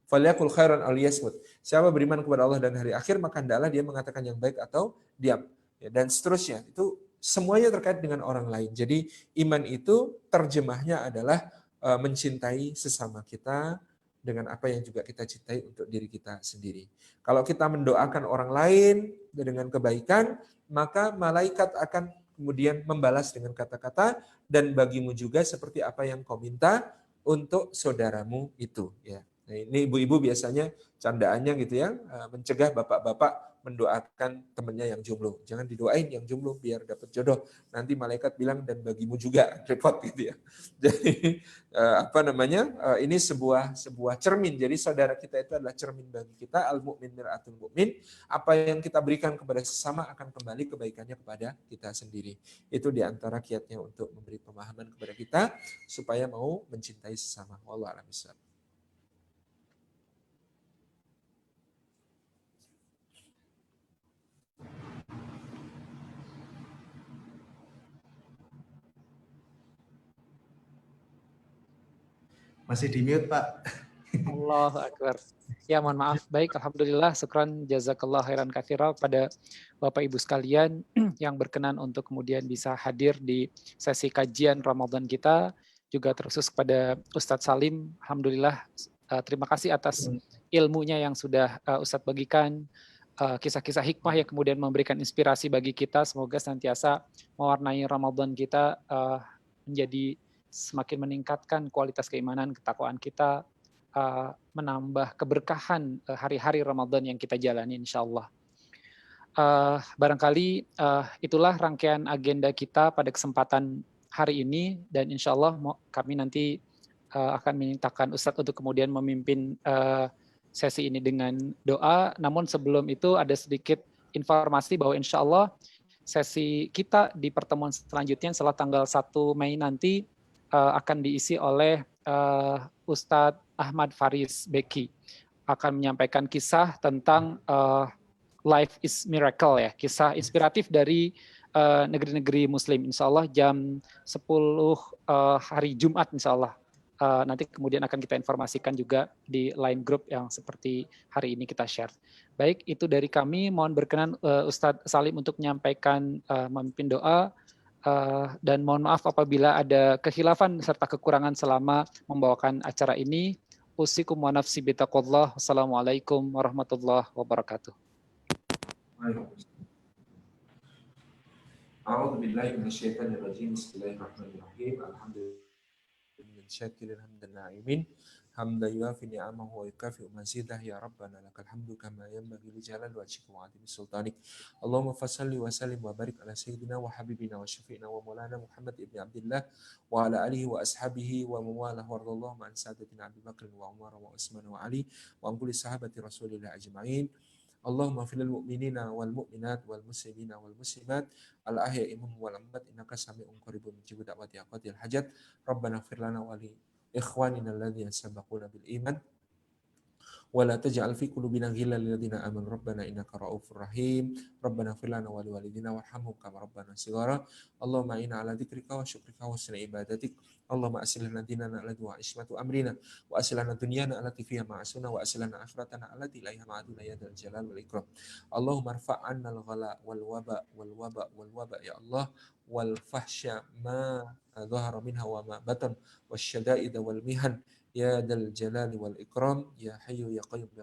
falyakul khairan aw liyasmut. Siapa beriman kepada Allah dan hari akhir, maka hendaklah dia mengatakan yang baik atau diam. Dan seterusnya. Itu semuanya terkait dengan orang lain. Jadi iman itu terjemahnya adalah mencintai sesama kita dengan apa yang juga kita cintai untuk diri kita sendiri. Kalau kita mendoakan orang lain dengan kebaikan, maka malaikat akan kemudian membalas dengan kata-kata, dan bagimu juga seperti apa yang kau minta untuk saudaramu itu. Ya. Nah, ini ibu-ibu biasanya candaannya gitu ya, mencegah bapak-bapak mendoakan temannya yang jomblo. Jangan didoain yang jomblo biar dapat jodoh. Nanti malaikat bilang dan bagimu juga, repot gitu ya. Jadi ini sebuah cermin. Jadi saudara kita itu adalah cermin bagi kita. Al-mu'min mir'atul mu'min. Apa yang kita berikan kepada sesama akan kembali kebaikannya kepada kita sendiri. Itu diantara kiatnya untuk memberi pemahaman kepada kita supaya mau mencintai sesama. Wallahu a'lam bishawab. Masih di mute, Pak. Allahu Akbar. Ya, mohon maaf. Baik, alhamdulillah, syukran jazakallah khairan katsira pada Bapak Ibu sekalian yang berkenan untuk kemudian bisa hadir di sesi kajian Ramadan kita, juga terkhusus kepada Ustadz Salim. Alhamdulillah, terima kasih atas ilmunya yang sudah Ustadz bagikan, kisah-kisah hikmah yang kemudian memberikan inspirasi bagi kita. Semoga senantiasa mewarnai Ramadan kita menjadi semakin meningkatkan kualitas keimanan, ketakwaan kita, menambah keberkahan hari-hari Ramadan yang kita jalani insyaallah. Barangkali itulah rangkaian agenda kita pada kesempatan hari ini, dan insyaallah kami nanti akan memintakan Ustadz untuk kemudian memimpin sesi ini dengan doa. Namun sebelum itu ada sedikit informasi bahwa insyaallah sesi kita di pertemuan selanjutnya setelah tanggal 1 Mei nanti akan diisi oleh Ustadz Ahmad Faris Beki, akan menyampaikan kisah tentang Life is Miracle, ya, kisah inspiratif dari negeri-negeri Muslim. Insya Allah jam 10 hari Jumat, insya Allah. Nanti kemudian akan kita informasikan juga di line group yang seperti hari ini kita share. Baik, itu dari kami. Mohon berkenan Ustadz Salim untuk menyampaikan memimpin doa, dan mohon maaf apabila ada kekhilafan serta kekurangan selama membawakan acara ini. Usikum wa nafsi bitaqwallah. Wassalamualaikum warahmatullahi wabarakatuh. A'udzu billahi minasyaitonir rajim. Bismillahirrahmanirrahim. Alhamdulillah syakirin hamdan na'imin. Hamdan yuafi ni'amahu wa yukafi mazidah ya rabbana lakal hamdu kama yanbaghi li jalali wajhika wa 'azimi sultanik. Allahumma fashalli wa sallim wa barik ala sayyidina wa habibina wa syafi'ina wa maulana Muhammad ibn Abdullah wa ala alihi wa ashabihi wa mawalah warḍallahu an sadatina Abi Bakr wa Umar wa Utsman wa Ali wa an kulli sahabati Rasulillah ajma'in. Allahumma fil mu'minina wal mu'minat wal muslimina wal muslimat al ahya'i minhum wal amwat innaka sami'un qaribun mujibud da'wati aqwatil hajat. Rabbana ighfir lana wa li ikhwanina alladhina sabaquna bil iman wa la taj'al fi qulubina ghillan lil ladzina amanu rabbana innaka ra'ufur rahim. Rabbana ighfir lana wa li walidina warhamhum kama rabbana shighara. Allahumma inna ala dzikrika wa syukrika wa husni ibadatik. Allahumma aslih lana dinana alladhi wa ismatu amrina wa aslih lana dunyana allati fiha ma'asuna wa aslih lana akhiratana allati ilaiha ma'aduna ya dzal jalal wal ikram. Allahumma irfa' 'anna al-ghala wal waba ya Allah, wal fahsya ma dhahara minha wa ma batan wasyada'id wal mihan ya dzal jalali wal ikram ya hayyu ya qayyum bi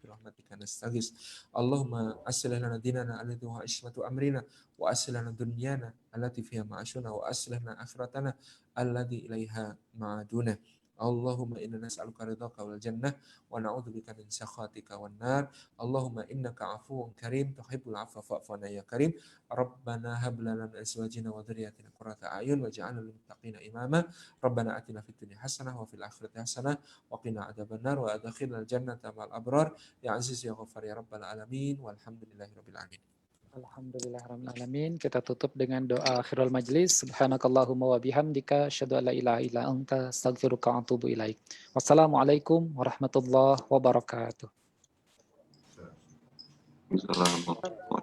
rahmatika nastaghis. Allahumma aslih lana dinana allati huwa ismatu amrina wa aslih lana dunyana allati fiha ma'ashuna wa aslih lana akhiratana allati ilaiha ma'aduna. Allahumma inna nas'aluka ridhaka wal jannah wa na'udzubika min sakhatika wan nar. Allahumma innaka 'afuwun karim tuhibbul 'afwa fa'fu 'anna ya karim. Rabbana hab lana min azwajina wa dhurriyyatina qurrata a'yun waj'alna lil muttaqina imama. Rabbana atina fid dunya hasanah wa fil akhirati hasanah wa qina adzabannar wa adkhilnal jannata ma'al abrar ya aziz ya ghaffar ya rabbal alamin walhamdulillahi rabbil alamin. Alhamdulillahirrahmanirrahim. Kita tutup dengan doa akhirul majlis. Subhanakallahumma wa bihamdika asyhadu an la ilaha illa anta astaghfiruka wa atubu ilaik. Wassalamualaikum warahmatullahi wabarakatuh. Assalamualaikum.